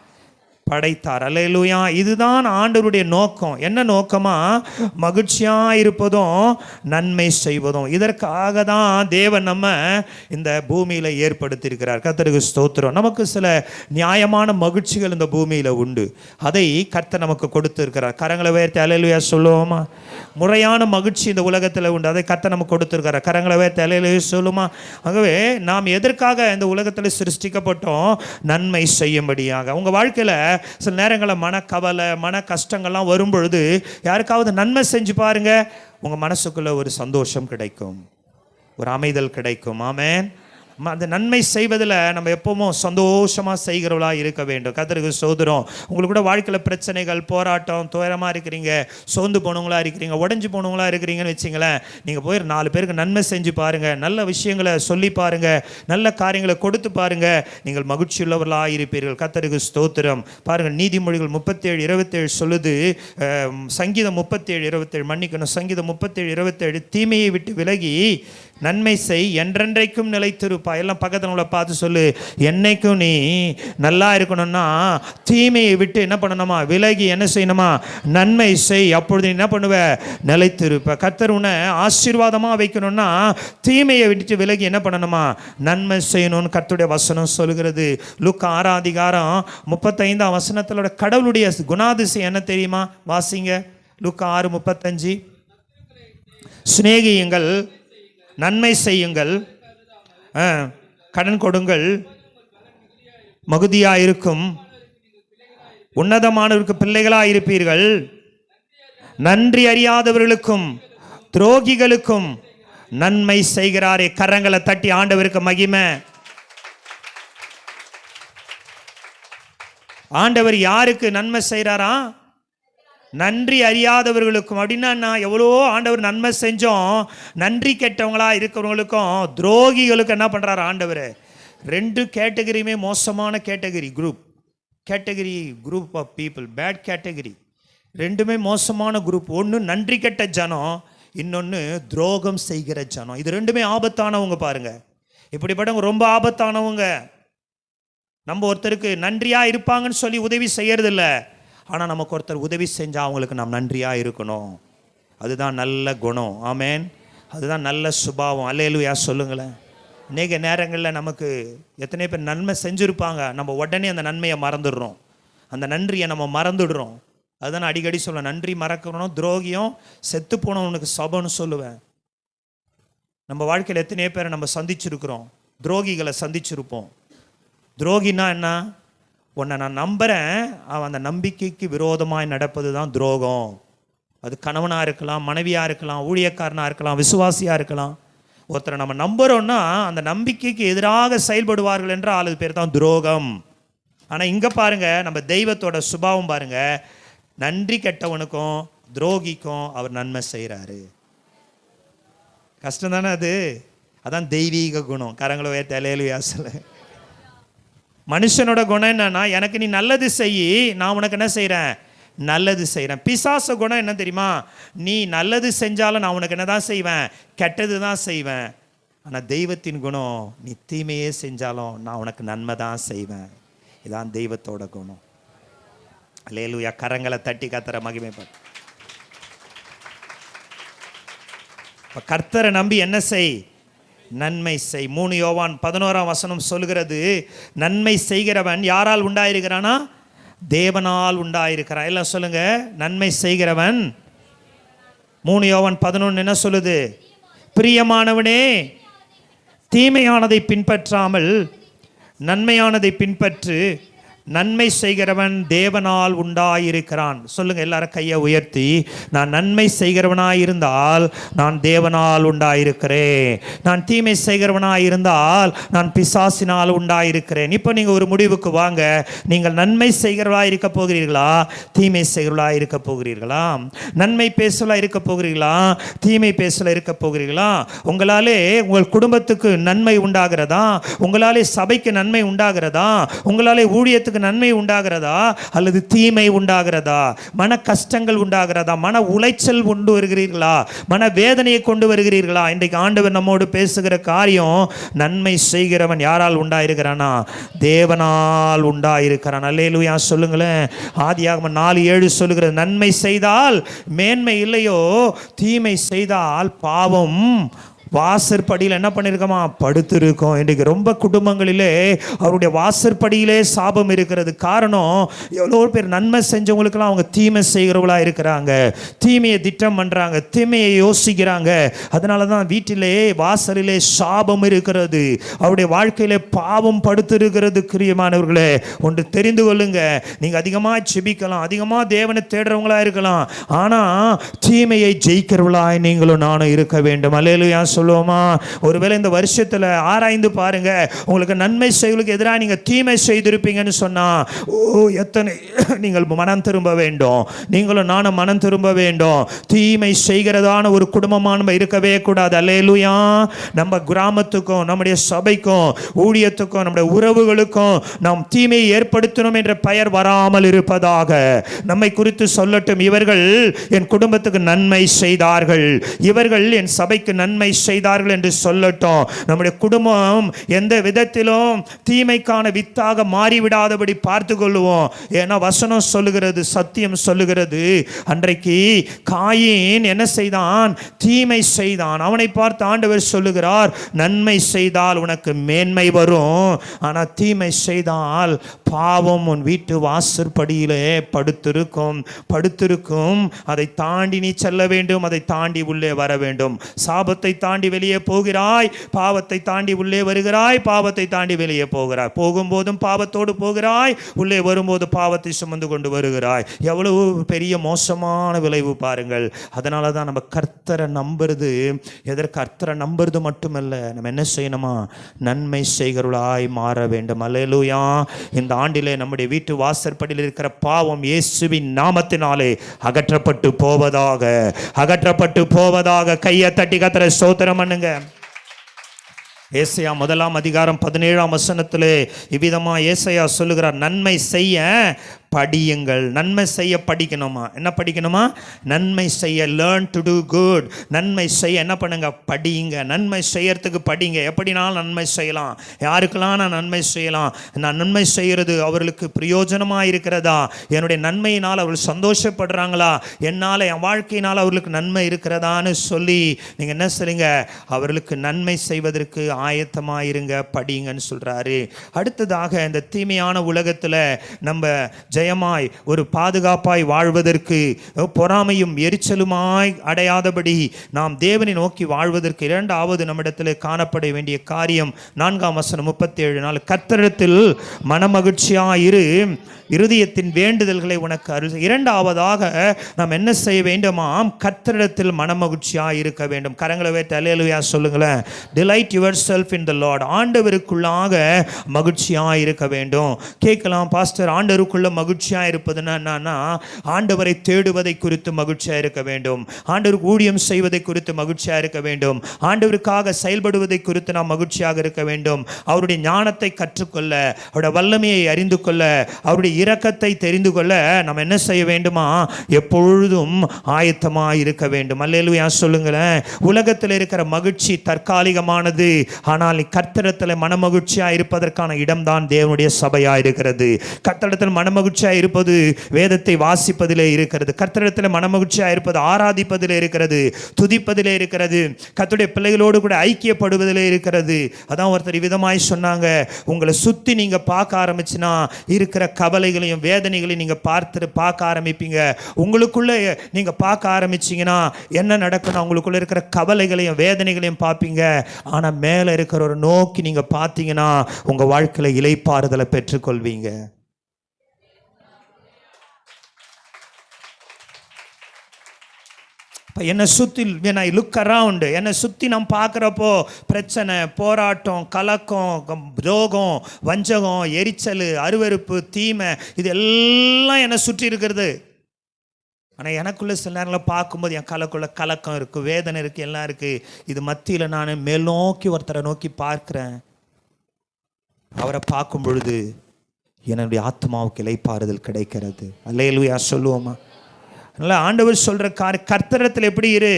படைத்தார். அல்லேலூயா. இதுதான் ஆண்டவருடைய நோக்கம். என்ன நோக்கமா? மகிழ்ச்சியாக இருப்பதும் நன்மை செய்வதும். இதற்காக தான் தேவன் நம்ம இந்த பூமியில் ஏற்படுத்தியிருக்கிறார். கர்த்தருக்கு ஸ்தோத்திரம். நமக்கு சில நியாயமான மகிழ்ச்சிகள் இந்த பூமியில் உண்டு. அதை கர்த்தர் நமக்கு கொடுத்திருக்கிறார். கரங்களை உயர்த்தி அல்லேலூயா சொல்லுவோமா? முறையான மகிழ்ச்சி இந்த உலகத்தில் உண்டு, அதை கர்த்தர் நமக்கு கொடுத்திருக்கிறார். கரங்களை உயர்த்தி அல்லேலூயா சொல்லுமா? ஆகவே நாம் எதற்காக இந்த உலகத்தில் சிருஷ்டிக்கப்பட்டோம்? நன்மை செய்யும்படியாக. உங்கள் வாழ்க்கையில் சில நேரங்களில் மனக்கவலை, மன கஷ்டங்கள்லாம் வரும்பொழுது யாருக்காவது நன்மை செஞ்சு பாருங்க, உங்க மனசுக்குள்ள ஒரு சந்தோஷம் கிடைக்கும், ஒரு அமைதல் கிடைக்கும். ஆமென். அந்த நன்மை செய்வதில் நம்ம எப்பவும் சந்தோஷமாக செய்கிறவளாக இருக்க வேண்டும். கர்த்தருக்கு ஸ்தோத்திரம். உங்களுக்கு கூட வாழ்க்கையில் பிரச்சனைகள், போராட்டம், துயரமாக இருக்கிறீங்க, சோர்ந்து போனவங்களா இருக்கிறீங்க, உடஞ்சி போனவங்களா இருக்கிறீங்கன்னு வச்சிங்களேன், நீங்கள் போய் 4 பேருக்கு நன்மை செஞ்சு பாருங்கள், நல்ல விஷயங்களை சொல்லி பாருங்கள், நல்ல காரியங்களை கொடுத்து பாருங்கள், நீங்கள் மகிழ்ச்சியுள்ளவர்களாக இருப்பீர்கள். கர்த்தருக்கு ஸ்தோத்திரம். பாருங்கள், நீதிமொழிகள் 37:27 சொல்லுது. சங்கீதம் 37:27 மன்னிக்கணும், சங்கீதம் 37:27 தீமையை விட்டு விலகி நன்மை செய், என்றென்றைக்கும் நிலைத்திருப்பா. எல்லாம் பக்கத்தில் உள்ள பார்த்து சொல்லு, என்னைக்கும் நீ நல்லா இருக்கணும்னா தீமையை விட்டு என்ன பண்ணணுமா? விலகி என்ன செய்யணுமா? நன்மை செய். அப்பொழுது நீ என்ன பண்ணுவ? நிலைத்திருப்ப. கர்த்தர் உன்னை ஆசீர்வாதமாக வைக்கணும்னா தீமையை விட்டு விலகி என்ன பண்ணணுமா? நன்மை செய்யணும்னு கர்த்தருடைய வசனம் சொல்கிறது. லூக்கா 6:35 வசனத்தோட கடவுளுடைய குணாதிசயம் என்ன தெரியுமா? வாசிங்க. லூக்கா 6:35. சிநேகியுங்கள், நன்மை செய்யுங்கள், கடன் கொடுங்கள், மகுதியாக இருக்கும், உன்னதமானவருக்கு பிள்ளைகளாக இருப்பீர்கள், நன்றி அறியாதவர்களுக்கும் துரோகிகளுக்கும் நன்மை செய்கிறாரே. கரங்களை தட்டி ஆண்டவருக்கு மகிமை. ஆண்டவர் யாருக்கு நன்மை செய்கிறாரா? நன்றி அறியாதவர்களுக்கும். அப்படின்னா எவ்வளோ ஆண்டவர் நன்மை செஞ்சோம், நன்றி கெட்டவங்களா இருக்கிறவங்களுக்கும் துரோகிகளுக்கு என்ன பண்ணுறாரு ஆண்டவர்? 2 கேட்டகரியுமே மோசமான category group of people, bad category. 2மே மோசமான குரூப். ஒன்று நன்றி கெட்ட ஜனம், இன்னொன்று துரோகம் செய்கிற ஜனம். இது 2மே ஆபத்தானவங்க. பாருங்க, இப்படிப்பட்டவங்க ரொம்ப ஆபத்தானவங்க. நம்ம ஒருத்தருக்கு நன்றியாக இருப்பாங்கன்னு சொல்லி உதவி செய்யறதில்ல, ஆனால் நமக்கு ஒருத்தர் உதவி செஞ்சால் அவங்களுக்கு நாம் நன்றியாக இருக்கணும். அதுதான் நல்ல குணம். ஆமேன். அதுதான் நல்ல சுபாவம். அல்லேலூயா சொல்லுங்களேன். அநேக நேரங்களில் நமக்கு எத்தனை பேர் நன்மை செஞ்சுருப்பாங்க, நம்ம உடனே அந்த நன்மையை மறந்துடுறோம், அந்த நன்றியை நம்ம மறந்துடுறோம். அதுதான் நான் அடிக்கடி சொல்லுவேன், நன்றி மறக்கணும் துரோகியம் செத்து போனவனுக்கு சபம்னு சொல்லுவேன். நம்ம வாழ்க்கையில் எத்தனையோ பேரை நம்ம சந்திச்சிருக்கிறோம், துரோகிகளை சந்திச்சிருப்போம். துரோகினா என்ன? உன்னை நான் நம்புகிறேன், அவன் அந்த நம்பிக்கைக்கு விரோதமாய் நடப்பது தான் துரோகம். அது கணவனாக இருக்கலாம், மனைவியாக இருக்கலாம், ஊழியக்காரனாக இருக்கலாம், விசுவாசியாக இருக்கலாம். ஒருத்தரை நம்ம நம்புகிறோன்னா அந்த நம்பிக்கைக்கு எதிராக செயல்படுவார்கள் என்றால் அது பேர் தான் துரோகம். ஆனால் இங்கே பாருங்கள், நம்ம தெய்வத்தோட சுபாவம் பாருங்கள், நன்றி கெட்டவனுக்கும் துரோகிக்கும் அவர் நன்மை செய்கிறாரு. கஷ்டம் தானே அது? அதான் தெய்வீக குணம். கரங்களை உயர்த்தி அல்லேலூயா சொல்லு. மனுஷனோட குணம் என்னன்னா, எனக்கு நீ நல்லது செய், நான் உனக்கு என்ன செய்கிறேன்? நல்லது செய்கிறேன். பிசாசு குணம் என்ன தெரியுமா? நீ நல்லது செஞ்சாலும் நான் உனக்கு என்ன தான் செய்வேன்? கெட்டது தான் செய்வேன். ஆனால் தெய்வத்தின் குணம், நீ தீமையே செஞ்சாலும் நான் உனக்கு நன்மை தான் செய்வேன். இதான் தெய்வத்தோட குணம். அல்லேலூயா. கரங்களை தட்டி கர்த்தரை மகிமைப்படு. இப்போ கர்த்தரை நம்பி என்ன செய்? நன்மை செய். 3 யோவான் 11 சொல்லுகிறது, நன்மை செய்கிறவன் யாரால் உண்டாயிருக்கிறானா? தேவனால் உண்டாயிருக்கிறான். எல்லாம் சொல்லுங்க, நன்மை செய்கிறவன். 3 யோவான் 11 என்ன சொல்லுது? பிரியமானவனே, தீமையானதை பின்பற்றாமல் நன்மையானதை பின்பற்று, நன்மை செய்கிறவன் தேவனால் உண்டாயிருக்கிறான். சொல்லுங்க எல்லாரும் கையை உயர்த்தி, நான் நன்மை செய்கிறவனாய் இருந்தால் நான் தேவனால் உண்டாயிருக்கிறேன், நான் தீமை செய்கிறவனாய் இருந்தால் நான் பிசாசினால் உண்டாயிருக்கிறேன். இப்போ நீங்கள் ஒரு முடிவுக்கு வாங்க, நீங்கள் நன்மை செய்கிறவளாக இருக்க போகிறீர்களா, தீமை செய்கிறவளாக இருக்க போகிறீர்களா? நன்மை பேசலாக இருக்க போகிறீர்களா, தீமை பேசல இருக்க போகிறீர்களா? உங்களாலே உங்கள் குடும்பத்துக்கு நன்மை உண்டாகிறதா? உங்களாலே சபைக்கு நன்மை உண்டாகிறதா? உங்களாலே ஊழியத்துக்கு நன்மை உண்டாகிறதா அல்லது தீமை உண்டாகிறதா? மன கஷ்டங்கள் உண்டாகிறதா? மன உளைச்சல் கொண்டு வருகிறீர்களா? மன வேதனையை கொண்டு வருகிறீர்களா? இன்றைக்கு ஆண்டவர் நம்மோடு பேசுகிற காரியம், நன்மை செய்கிறவன் யாரால் உண்டாயிருக்கிறானா? தேவனால் உண்டாயிருக்கிறான். அல்லேலூயா சொல்லுங்களேன். ஆதியாகமம் 4:7 சொல்லுகிறது, நன்மை செய்தால் மேன்மை இல்லையோ, தீமை செய்தால் பாவம் வாசற்படியில் என்ன பண்ணியிருக்கோமா? படுத்திருக்கோம். இன்றைக்கு ரொம்ப குடும்பங்களிலே அவருடைய வாசற்படியிலே சாபம் இருக்கிறது. காரணம், எவ்வளோ பேர் நன்மை செஞ்சவங்களுக்கெல்லாம் அவங்க தீமை செய்கிறவர்களாக இருக்கிறாங்க, தீமையை திட்டம் பண்ணுறாங்க, தீமையை யோசிக்கிறாங்க. அதனால தான் வீட்டிலே வாசலிலே சாபம் இருக்கிறது, அவருடைய வாழ்க்கையிலே பாவம் படுத்திருக்கிறது. பிரியமானவர்களே, ஒன்று தெரிந்து கொள்ளுங்க, நீங்கள் அதிகமாக செபிக்கலாம், அதிகமாக தேவனை தேடுறவங்களா இருக்கலாம், ஆனால் தீமையை ஜெயிக்கிறவர்களாய் நீங்களும் நானும் இருக்க வேண்டும். அல்லேலூயா சொல்லுவோமா? ஒருவேளை இந்த வருஷத்தில் ஆராய்ந்து பாருங்க, உங்களுக்கு நன்மை செய்வதற்கு எதிராக நீங்கள் தீமை செய்திருப்பீங்கன்னு சொன்னா, எத்தனை நீங்கள் மனம் திரும்ப வேண்டும், நீங்களும் நானும் மனம் திரும்ப வேண்டும். தீமை செய்கிறதான ஒரு குடும்பமாக நம்ம இருக்கவே கூடாது. அல்லேலூயா. நம்ம கிராமத்துக்கும் நம்முடைய சபைக்கும் ஊழியத்துக்கும் நம்முடைய உறவுகளுக்கும் நாம் தீமையை ஏற்படுத்தணும் என்ற பெயர் வராமல் இருப்பதாக நம்மை குறித்து சொல்லட்டும். இவர்கள் என் குடும்பத்துக்கு நன்மை செய்தார்கள், இவர்கள் என் சபைக்கு நன்மை செய்தார்கள் என்று சொல்லட்டும். நம்முடைய குடும்பம் எந்த விதத்திலும் தீமைக்கான வித்தாக மாறிவிடாதபடி பார்த்து கொள்வோம். ஏன்னா வசனம் சொல்லுகிறது, சத்தியம் சொல்லுகிறது, அன்றைக்கு காயின் என்ன செய்தான்? தீமை செய்தான். அவனை பார்த்து ஆண்டவர் சொல்லுகிறார், நன்மை செய்தால் உனக்கு மேன்மை வரும், ஆனால் தீமை செய்தால் பாவம் உன் வீட்டு வாசற்படியிலே படுத்திருக்கும். அதை தாண்டி நீ செல்ல வேண்டும், அதை தாண்டி உள்ளே வர வேண்டும். சாபத்தை தாண்டி தாண்டி வெளியே போகிறாய், பாவத்தை தாண்டி உள்ளே வருகிறாய், பாவத்தை தாண்டி வெளியே போகிறாய். போகும்போதும் பாவத்தோடு போகிறாய், உள்ளே வரும்போது பாவத்தை சுமந்து கொண்டு வருகிறாய். எவ்வளவு பெரிய மோசமான விளைவு பாருங்கள். அதனால தான் நம்ம கர்த்தரை நம்புறது, கர்த்தரை நம்புறது மட்டுமல்ல, நம்ம என்ன செய்யணுமா, நன்மை செய்கிறவர்களாய் மாற வேண்டும். அல்லேலூயா. இந்த ஆண்டிலே நம்முடைய வீட்டு வாசற்படியில் இருக்கிற பாவம் இயேசுவின் நாமத்தினாலே அகற்றப்பட்டு போவதாக, அகற்றப்பட்டு போவதாக. கையை தட்டி கர்த்தரை ஸ்தோத்திரம் பண்ணுங்க. ஏசாயா 1:17 இவ்விதமா ஏசாயா சொல்லுகிறார், நன்மை செய்ய படியுங்கள். நன்மை செய்ய படிக்கணுமா? என்ன படிக்கணுமா? நன்மை செய்ய, லேர்ன் டு டூ குட். நன்மை செய்ய என்ன பண்ணுங்க? படியுங்க. நன்மை செய்யறதுக்கு படிங்க. எப்படினாலும் நன்மை செய்யலாம். யாருக்கெல்லாம் நான் நன்மை செய்யலாம்? நான் நன்மை செய்கிறது அவர்களுக்கு பிரயோஜனமாக இருக்கிறதா? என்னுடைய நன்மையினால் அவர்கள் சந்தோஷப்படுறாங்களா? என்னால், என் வாழ்க்கையினால் அவர்களுக்கு நன்மை இருக்கிறதான்னு சொல்லி நீங்கள் என்ன செய்யுங்க? அவர்களுக்கு நன்மை செய்வதற்கு ஆயத்தமாக இருங்க, படிங்கன்னு சொல்கிறாரு. அடுத்ததாக, இந்த தீமையான உலகத்தில் நம்ம ஜெயமாய் ஒரு பாதுகாப்பாய் வாழ்வதற்கு, பொறாமையும் எரிச்சலுமாய் அடையாதபடி நாம் தேவனை நோக்கி வாழ்வதற்கு இரண்டாவது நம்மிடத்தில் காணப்பட வேண்டிய காரியம் 4:37, கர்த்தரிடத்தில் மனமகிழ்ச்சியாயிரு, இருதயத்தின் வேண்டுதல்களை உனக்கு அருள். இரண்டாவதாக நாம் என்ன செய்ய வேண்டுமாம்? கர்த்தரிடத்தில் மனமகிழ்ச்சியாக இருக்க வேண்டும். கரங்களை வைத்து அல்லேலூயா சொல்லுங்களேன். Delight yourself in the Lord. ஆண்டவருக்குள்ளாக மகிழ்ச்சியாக இருக்க வேண்டும். கேட்கலாம், பாஸ்டர் ஆண்டவருக்குள்ள மகிழ்ச்சியாக இருப்பதுன்னா என்னன்னா, ஆண்டவரை தேடுவதை குறித்து மகிழ்ச்சியாக இருக்க வேண்டும், ஆண்டவருக்கு ஊழியம் செய்வதை குறித்து மகிழ்ச்சியாக இருக்க வேண்டும், ஆண்டவருக்காக செயல்படுவதை குறித்து நாம் மகிழ்ச்சியாக இருக்க வேண்டும், அவருடைய ஞானத்தை கற்றுக்கொள்ள, அவருடைய வல்லமையை அறிந்து கொள்ள, அவருடைய இரக்கத்தை தெரிந்து கொள்ள நம்ம என்ன செய்ய வேண்டுமா? எப்பொழுதும் ஆயத்தமாக இருக்க வேண்டும். அல்லேலூயா சொல்லுங்களேன். உலகத்தில் இருக்கிற மகிழ்ச்சி தற்காலிகமானது. ஆனால் கர்த்தரிடத்தில் மனமகிழ்ச்சியாக இருப்பதற்கான இடம்தான் தேவனுடைய சபையாக இருக்கிறது. கர்த்தரிடத்தில் மனமகிழ்ச்சியாக இருப்பது வேதத்தை வாசிப்பதிலே இருக்கிறது. கர்த்தரிடத்தில் மனமகிழ்ச்சியாக இருப்பது ஆராதிப்பதிலே இருக்கிறது, துதிப்பதிலே இருக்கிறது, கர்த்தருடைய பிள்ளைகளோடு கூட ஐக்கியப்படுவதிலே இருக்கிறது. அதான் ஒருத்தர் விதமாய் சொன்னாங்க, உங்களை சுற்றி நீங்கள் பார்க்க ஆரம்பிச்சுன்னா இருக்கிற கவலைகளையும் வேதனைகளையும் நீங்கள் பார்க்க ஆரம்பிப்பீங்க. உங்களுக்குள்ள நீங்கள் பார்க்க ஆரம்பிச்சிங்கன்னா என்ன நடக்குன்னா, உங்களுக்குள்ள இருக்கிற கவலைகளையும் வேதனைகளையும் பார்ப்பீங்க. ஆனால் மேலே இருக்கிற ஒரு நோக்கி நீங்கள் பார்த்தீங்கன்னா உங்கள் வாழ்க்கையில் இளைப்பாறுதலை பெற்றுக்கொள்வீங்க. என்னை சுற்றி, when I look around, என்னை சுற்றி நான் பார்க்குறப்போ பிரச்சனை, போராட்டம், கலக்கம், துரோகம், வஞ்சகம், எரிச்சல், அருவருப்பு, தீமை, இது எல்லாம் என்னை சுற்றி இருக்கிறது. ஆனால் எனக்குள்ளே சில நேரங்களில் பார்க்கும்போது என் கலக்குள்ள கலக்கம் இருக்குது, வேதனை இருக்குது, எல்லாம் இருக்குது. இது மத்தியில் நான் மேல் நோக்கி ஒருத்தரை நோக்கி பார்க்குறேன். அவரை பார்க்கும் பொழுது என்னுடைய ஆத்மாவுக்கு இளைப்பாறுதல் கிடைக்கிறது. அல்லேலூயா சொல்லுவோமா? ஆண்டவர் சொல்ற கர்த்தரிடத்தில் எப்படி இரு?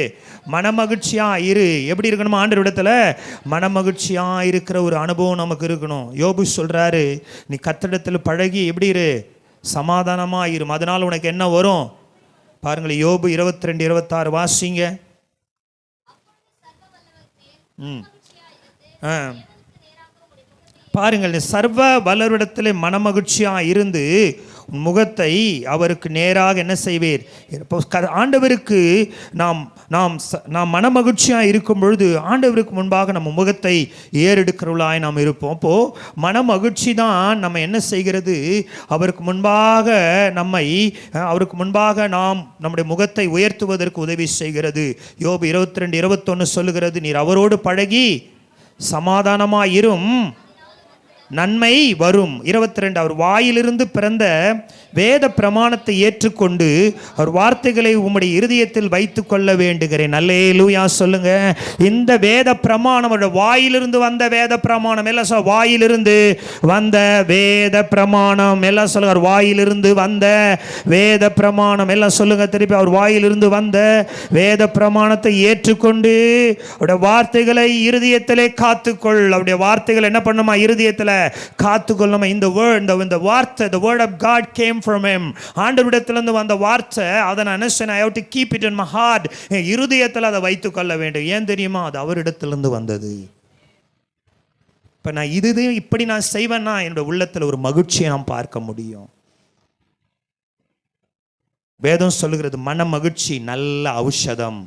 மனமகிழ்ச்சியா இரு. எப்படி இருக்கணுமா? ஆண்டவரிடத்துல மனமகிழ்ச்சியா இருக்கிற ஒரு அனுபவம் நமக்கு இருக்கணும். யோபு சொல்றாரு, நீ கர்த்தரிடத்தில் பழகி எப்படி இரு? சமாதானமா இரு, அதனால உனக்கு என்ன வரும் பாருங்கள். யோபு 22:26 வாசிங்க. பாருங்கள், சர்வ வல்லவரிடத்தில் மனமகிழ்ச்சியா இருந்து முகத்தை அவருக்கு நேராக என்ன செய்வீர்? ஆண்டவருக்கு நாம் மனமகிழ்ச்சியாக இருக்கும் பொழுது ஆண்டவருக்கு முன்பாக நம்ம முகத்தை ஏறெடுக்கிறவர்களாய் நாம் இருப்போம். அப்போது மனமகிழ்ச்சி தான் நம்ம என்ன செய்கிறது? அவருக்கு முன்பாக நாம் நம்முடைய முகத்தை உயர்த்துவதற்கு உதவி செய்கிறது. யோபு 22:21 சொல்லுகிறது, நீர் அவரோடு பழகி சமாதானமாயிரும், நன்மை வரும். 22, அவர் வாயிலிருந்து பிறந்த வேத பிரமாணத்தை ஏற்றுக்கொண்டு அவர் வார்த்தைகளை உம்முடைய இருதயத்தில் வைத்து கொள்ள வேண்டுகிறேன். அல்லேலூயா சொல்லுங்க. இந்த வேத பிரமாணம், வாயிலிருந்து வந்த வேத பிரமாணம், எல்லாம் சொல்ல, வாயிலிருந்து வந்த வேத பிரமாணம், எல்லாம் சொல்லுங்க, வாயிலிருந்து வந்த வேத பிரமாணம், எல்லாம் சொல்லுங்க திருப்பி, அவர் வாயிலிருந்து வந்த வேத பிரமாணத்தை ஏற்றுக்கொண்டு அவருடைய வார்த்தைகளை இருதயத்திலே காத்துக்கொள். அவருடைய வார்த்தைகள் என்ன பண்ணுமா? இருதயத்தில் காத்துக்கொள்ளும். இந்த வார்த்தை, the word of God came from him. ஆண்டவரிடத்திலிருந்து வந்த வார்த்தை, அதை நான் I have to keep it in my heart. இருதயத்தில் அதை வைத்துக் கொள்ள வேண்டும். ஏன் தெரியுமா? அது அவரிடத்திலிருந்து வந்தது. இப்ப நான் இப்படி நான் செய்வேன்னா என்னுடைய உள்ளத்தில் ஒரு மகிழ்ச்சியை நாம் பார்க்க முடியும். வேதம் சொல்லுகிறது, மன மகிழ்ச்சி நல்ல ஔஷதம்.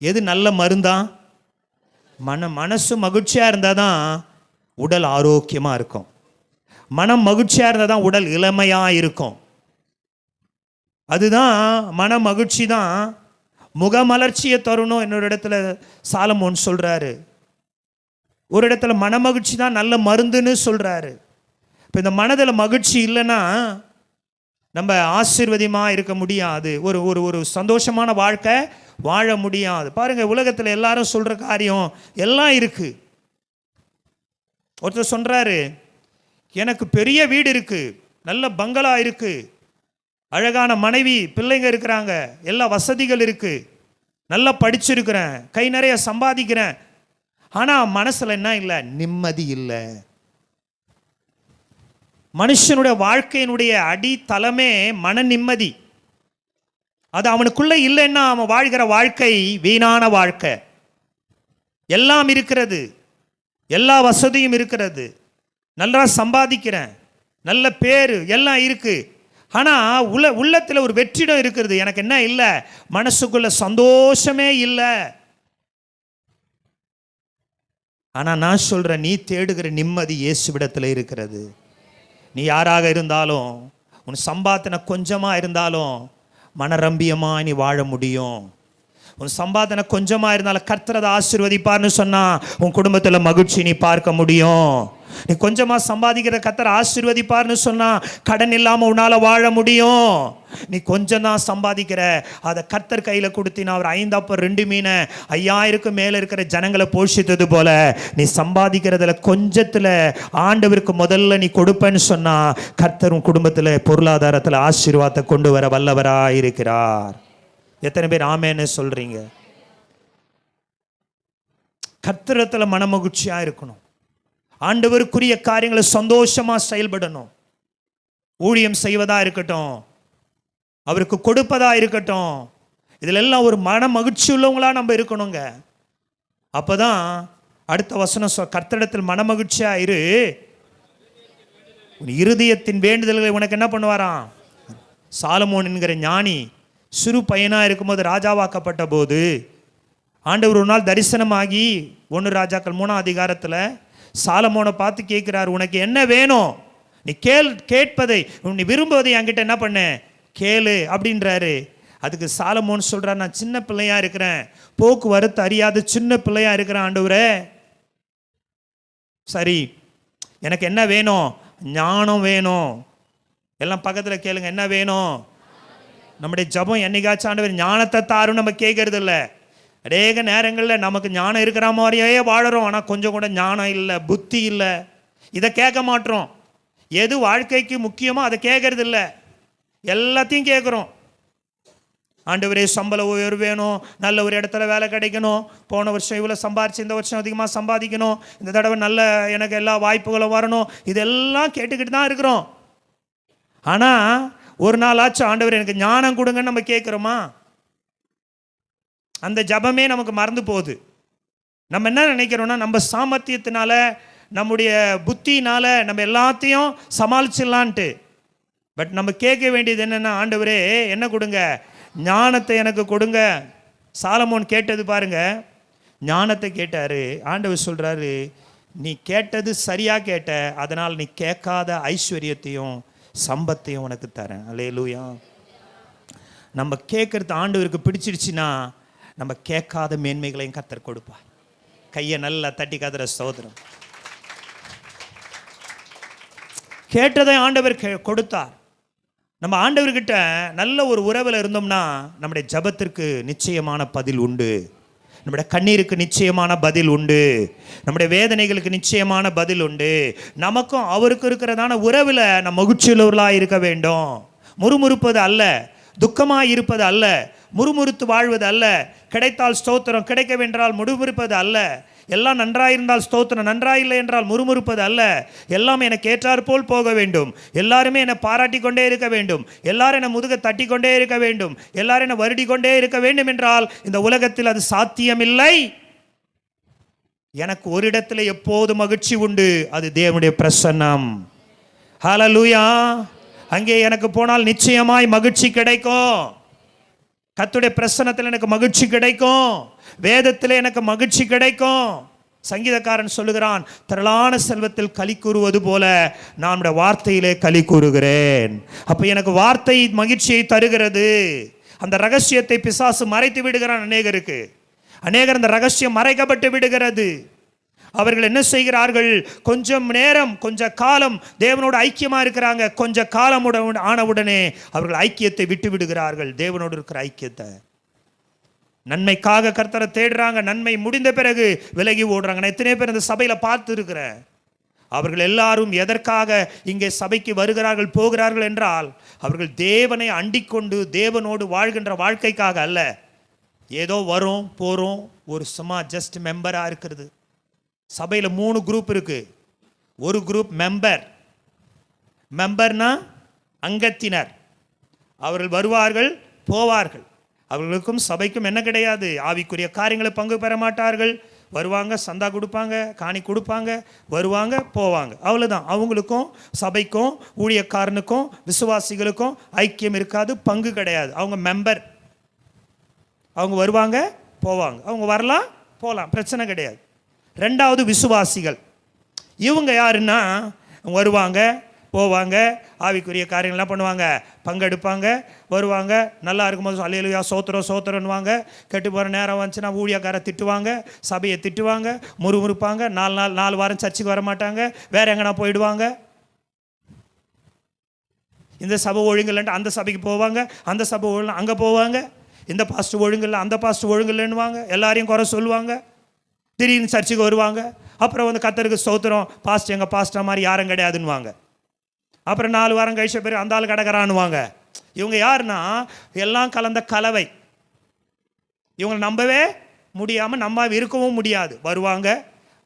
எது நல்ல மருந்தா? மனசு மகிழ்ச்சியாக இருந்தால் தான் உடல் ஆரோக்கியமாக இருக்கும். மனம் மகிழ்ச்சியாக இருந்தால் தான் உடல் இளமையாக இருக்கும். அதுதான் மன மகிழ்ச்சி தான் முகமலர்ச்சியை தரணும். இன்னொரு இடத்துல சாலமோன் சொல்கிறாரு, ஒரு இடத்துல மன மகிழ்ச்சி தான் நல்ல மருந்துன்னு சொல்கிறாரு. இப்போ இந்த மனதில் மகிழ்ச்சி இல்லைன்னா நம்ம ஆசீர்வதியமாக இருக்க முடியாது. ஒரு ஒரு ஒரு சந்தோஷமான வாழ்க்கை வாழ முடியாது. பாருங்கள், உலகத்தில் எல்லாரும் சொல்கிற காரியம் எல்லாம் இருக்குது. ஒருத்தர் சொல்கிறாரு, எனக்கு பெரிய வீடு இருக்குது, நல்ல பங்களா இருக்குது, அழகான மனைவி பிள்ளைங்க இருக்கிறாங்க, எல்லா வசதிகள் இருக்குது, நல்லா படிச்சிருக்கிறேன், கை நிறைய சம்பாதிக்கிறேன், ஆனால் மனசில் என்ன இல்லை? நிம்மதி இல்லை. மனுஷனுடைய வாழ்க்கையினுடைய அடித்தளமே மன நிம்மதி. அது அவனுக்குள்ளே இல்லைன்னா அவன் வாழ்கிற வாழ்க்கை வீணான வாழ்க்கை. எல்லாம் இருக்கிறது, எல்லா வசதியும் இருக்கிறது, நல்லா சம்பாதிக்கிறேன், நல்ல பேர் எல்லாம் இருக்கு, ஆனால் உள்ளத்தில் ஒரு வெற்றிடம் இருக்கிறது. எனக்கு என்ன இல்லை? மனசுக்குள்ள சந்தோஷமே இல்லை. ஆனால் நான் சொல்கிறேன், நீ தேடுகிற நிம்மதி இயேசுவிடத்தில் இருக்கிறது. நீ யாராக இருந்தாலும், உன் சம்பாத்தனை கொஞ்சமாக இருந்தாலும் மனரம்பியமாக நீ வாழ முடியும். உன் சம்பாதனை கொஞ்சமாக இருந்தாலும் கர்த்தர் அதை ஆசீர்வதிப்பார்னு சொன்னால் உன் குடும்பத்தில் மகிழ்ச்சி நீ பார்க்க முடியும். நீ கொஞ்சமாக சம்பாதிக்கிற கர்த்தர் ஆசீர்வதிப்பார்னு சொன்னால் கடன் இல்லாமல் உன்னால் வாழ முடியும். நீ கொஞ்சம் தான் சம்பாதிக்கிற, அதை கர்த்தர் கையில் கொடுத்தினா அவர் 5 அப்பம் 2 மீனை 5000க்கு மேலே இருக்கிற ஜனங்களை போஷித்தது போல நீ சம்பாதிக்கிறதுல கொஞ்சத்தில் ஆண்டவருக்கு முதல்ல நீ கொடுப்பேன்னு சொன்னால் கர்த்தர் உன் குடும்பத்தில் பொருளாதாரத்தில் ஆசீர்வாதத்தை கொண்டு வர வல்லவராக இருக்கிறார். எத்தனை பேர் ஆமேன்னு சொல்றீங்க? கர்த்தரத்தில் மனமகிழ்ச்சியாக இருக்கணும், ஆண்டவருக்குரிய காரியங்களை சந்தோஷமாக செயல்படணும். ஊழியம் செய்வதா இருக்கட்டும், அவருக்கு கொடுப்பதா இருக்கட்டும், இதில் எல்லாம் ஒரு மன மகிழ்ச்சி உள்ளவங்களா நம்ம இருக்கணுங்க. அப்போதான் அடுத்த வசனம் கர்த்தரிடத்தில் மனமகிழ்ச்சியாக இரு, உன் இருதயத்தின் வேண்டுதல்களை உனக்கு என்ன பண்ணுவாராம்? சாலமோன் என்கிற ஞானி சிறு பையனாக இருக்கும்போது ராஜாவாக்கப்பட்ட போது ஆண்டவர் ஒரு நாள் தரிசனமாகி 1 ராஜாக்கள் 3ஆம் அதிகாரத்தில் சாலமோனை பார்த்து கேட்குறாரு, உனக்கு என்ன வேணும்? நீ கேட்பதை நீ விரும்புவதை என்கிட்ட என்ன பண்ண கேளு அப்படின்றாரு. அதுக்கு சாலமோன் சொல்கிறார், நான் சின்ன பிள்ளையாக இருக்கிறேன், போக்குவரத்து அறியாத சின்ன பிள்ளையாக இருக்கிறேன் ஆண்டவரே. சரி, எனக்கு என்ன வேணும்? ஞானம் வேணும். எல்லாம் பக்கத்தில் கேளுங்க, என்ன வேணும்? நம்முடைய ஜபம் என்னைக்காச்சும் ஆண்டவர் ஞானத்தை தாரும் நம்ம கேட்கறது இல்லை. அநேக நேரங்களில் நமக்கு ஞானம் இருக்கிற மாதிரியே வாழறோம், ஆனால் கொஞ்சம் கூட ஞானம் இல்லை, புத்தி இல்லை. இதை கேட்க மாட்டோம். எது வாழ்க்கைக்கு முக்கியமோ அதை கேட்கறது இல்லை, எல்லாத்தையும் கேட்குறோம். ஆண்டவரே சம்பள உயர்வு வேணும், நல்ல ஒரு இடத்துல வேலை கிடைக்கணும், போன வருஷம் இவ்வளோ சம்பாரிச்சு இந்த வருஷம் அதிகமாக சம்பாதிக்கணும், இந்த தடவை நல்ல எனக்கு எல்லா வாய்ப்புகளும் வரணும், இதெல்லாம் கேட்டுக்கிட்டு தான் இருக்கிறோம். ஆனால் ஒரு நாளாச்சும் ஆண்டவர் எனக்கு ஞானம் கொடுங்கன்னு நம்ம கேட்குறோமா? அந்த ஜபமே நமக்கு மறந்து போகுது. நம்ம என்ன நினைக்கிறோம்னா, நம்ம சாமர்த்தியத்தினால நம்முடைய புத்தினால நம்ம எல்லாத்தையும் சமாளிச்சிடலான்ட்டு. பட் நம்ம கேட்க வேண்டியது என்னென்னா, ஆண்டவரே என்ன கொடுங்க? ஞானத்தை எனக்கு கொடுங்க. சாலமோன் கேட்டது பாருங்க, ஞானத்தை கேட்டார். ஆண்டவர் சொல்கிறாரு, நீ கேட்டது சரியாக கேட்ட, அதனால் நீ கேட்காத ஐஸ்வர்யத்தையும் சம்பத்தையும் உனக்கு தரேன். அல்லேலூயா. நம்ம கேட்குறது ஆண்டவருக்கு பிடிச்சிருச்சுன்னா நம்ம கேட்காத மேன்மைகளையும் கர்த்தர் கொடுப்பார். கையை நல்லா தட்டி கதற ஸ்தோத்திரம். கேட்டதை ஆண்டவர் கொடுத்தார். நம்ம ஆண்டவர்கிட்ட நல்ல ஒரு உறவில் இருந்தோம்னா நம்முடைய ஜபத்திற்கு நிச்சயமான பதில் உண்டு, நம்முடைய கண்ணீருக்கு நிச்சயமான பதில் உண்டு, நம்முடைய வேதனைகளுக்கு நிச்சயமான பதில் உண்டு. நமக்கும் அவருக்கு இருக்கிறதான உறவில் நம்ம மகிழ்ச்சியுள்ளவர்களாக இருக்க வேண்டும். முறுமுறுப்பது அல்ல, துக்கமாக இருப்பது அல்ல, முறுமுறுத்து வாழ்வது அல்ல, கிடைத்தால் ஸ்தோத்திரம், கிடைக்கவென்றால் முறுமுறுப்பது அல்ல, எல்லாம் நன்றாயிருந்தால் ஸ்தோத்திரம், நன்றாயில்லை என்றால் முறுமுறுப்பது அல்ல. எல்லாம் எனக்கு ஏற்றாற் போல் போக வேண்டும், எல்லாருமே என்னை பாராட்டி கொண்டே இருக்க வேண்டும், எல்லாரும் என்னை முதுக தட்டி கொண்டே இருக்க வேண்டும், எல்லாரும் என்னை வருடி கொண்டே இருக்க வேண்டும் என்றால் இந்த உலகத்தில் அது சாத்தியமில்லை. எனக்கு ஒரு இடத்துல எப்போது மகிழ்ச்சி உண்டு, அது தேவனுடைய பிரசன்னம். ஹல்லேலூயா. அங்கே எனக்கு போனால் நிச்சயமாய் மகிழ்ச்சி கிடைக்கும். கர்த்தருடைய பிரசன்னத்தில் எனக்கு மகிழ்ச்சி கிடைக்கும், வேதத்தில் எனக்கு மகிழ்ச்சி கிடைக்கும். சங்கீதக்காரன் சொல்லுகிறான், திரளான செல்வத்தில் களி கூறுவது போல நான் வார்த்தையிலே களி கூறுகிறேன். அப்ப எனக்கு வார்த்தை மகிழ்ச்சியை தருகிறது. அந்த ரகசியத்தை பிசாசு மறைத்து விடுகிறான். அநேகர் அந்த ரகசியம் மறைக்கப்பட்டு விடுகிறது. அவர்கள் என்ன செய்கிறார்கள்? கொஞ்சம் நேரம், கொஞ்ச காலம் தேவனோடு ஐக்கியமா இருக்கிறாங்க. கொஞ்ச காலம் ஆனவுடனே அவர்கள் ஐக்கியத்தை விட்டு விடுகிறார்கள், தேவனோடு இருக்கிற ஐக்கியத்தை. நன்மைக்காக கர்த்தரை தேடுறாங்க, நன்மை முடிந்த பிறகு விலகி ஓடுறாங்க. நான் எத்தனை பேர் இந்த சபையில் பார்த்து இருக்கிறேன். அவர்கள் எல்லாரும் எதற்காக இங்கே சபைக்கு வருகிறார்கள், போகிறார்கள் என்றால், அவர்கள் தேவனை அண்டிக்கொண்டு தேவனோடு வாழ்கின்ற வாழ்க்கைக்காக அல்ல. ஏதோ வரும் போகிறோம், ஒரு சும்மா ஜஸ்ட் மெம்பராக இருக்கிறது. சபையில் 3 குரூப் இருக்கு. ஒரு குரூப் மெம்பர்னா அங்கத்தினர். அவர்கள் வருவார்கள், போவார்கள். அவர்களுக்கும் சபைக்கும் என்ன கிடையாது? ஆவிக்குரிய காரியங்களை பங்கு பெற மாட்டார்கள். வருவாங்க, சந்தா கொடுப்பாங்க, காணி கொடுப்பாங்க, வருவாங்க, போவாங்க, அவ்வளோதான். அவங்களுக்கும் சபைக்கும் ஊழியக்காரனுக்கும் விசுவாசிகளுக்கும் ஐக்கியம் இருக்காது, பங்கு கிடையாது. அவங்க மெம்பர். அவங்க வருவாங்க, போவாங்க, அவங்க வரலாம், போகலாம், பிரச்சனை கிடையாது. 2வது விசுவாசிகள். இவங்க யாருன்னா, வருவாங்க, போவாங்க, ஆவிக்குரிய காரியங்கள்லாம் பண்ணுவாங்க, பங்கெடுப்பாங்க, வருவாங்க. நல்லா இருக்கும்போது அல்லேலூயா சோத்திரம் சோத்திரன்னுவாங்க. கெட்டு போகிற நேரம் வந்துச்சுன்னா ஊழியக்காரை திட்டுவாங்க, சபையை திட்டுவாங்க, முறுமுறுப்பாங்க. 4 வாரம் சர்ச்சுக்கு வர மாட்டாங்க, வேறு எங்கன்னா போயிடுவாங்க. இந்த சபை ஒழுங்கில்லைன்ட்டு அந்த சபைக்கு போவாங்க, அந்த சபை ஒழுங்கு அங்கே போவாங்க. இந்த பாஸ்ட் ஒழுங்கில்லை, அந்த பாஸ்ட் ஒழுங்கில்லைன்னுவாங்க, எல்லாரையும் குறை சொல்லுவாங்க. திடீர்னு சர்ச்சுக்கு வருவாங்க. அப்புறம் கர்த்தருக்கு ஸ்தோத்திரம், பாஸ்ட் எங்கள் பாஸ்டா மாதிரி யாரும் கிடையாதுன்னுவாங்க. அப்புறம் 4 வாரம் கழிச்ச பேர் அந்த ஆள் கிடக்கிறான்னுவாங்க. இவங்க யாருன்னா எல்லாம் கலந்த கலவை. இவங்களை நம்பவே முடியாமல் நம்ம இருக்கவும் முடியாது. வருவாங்க,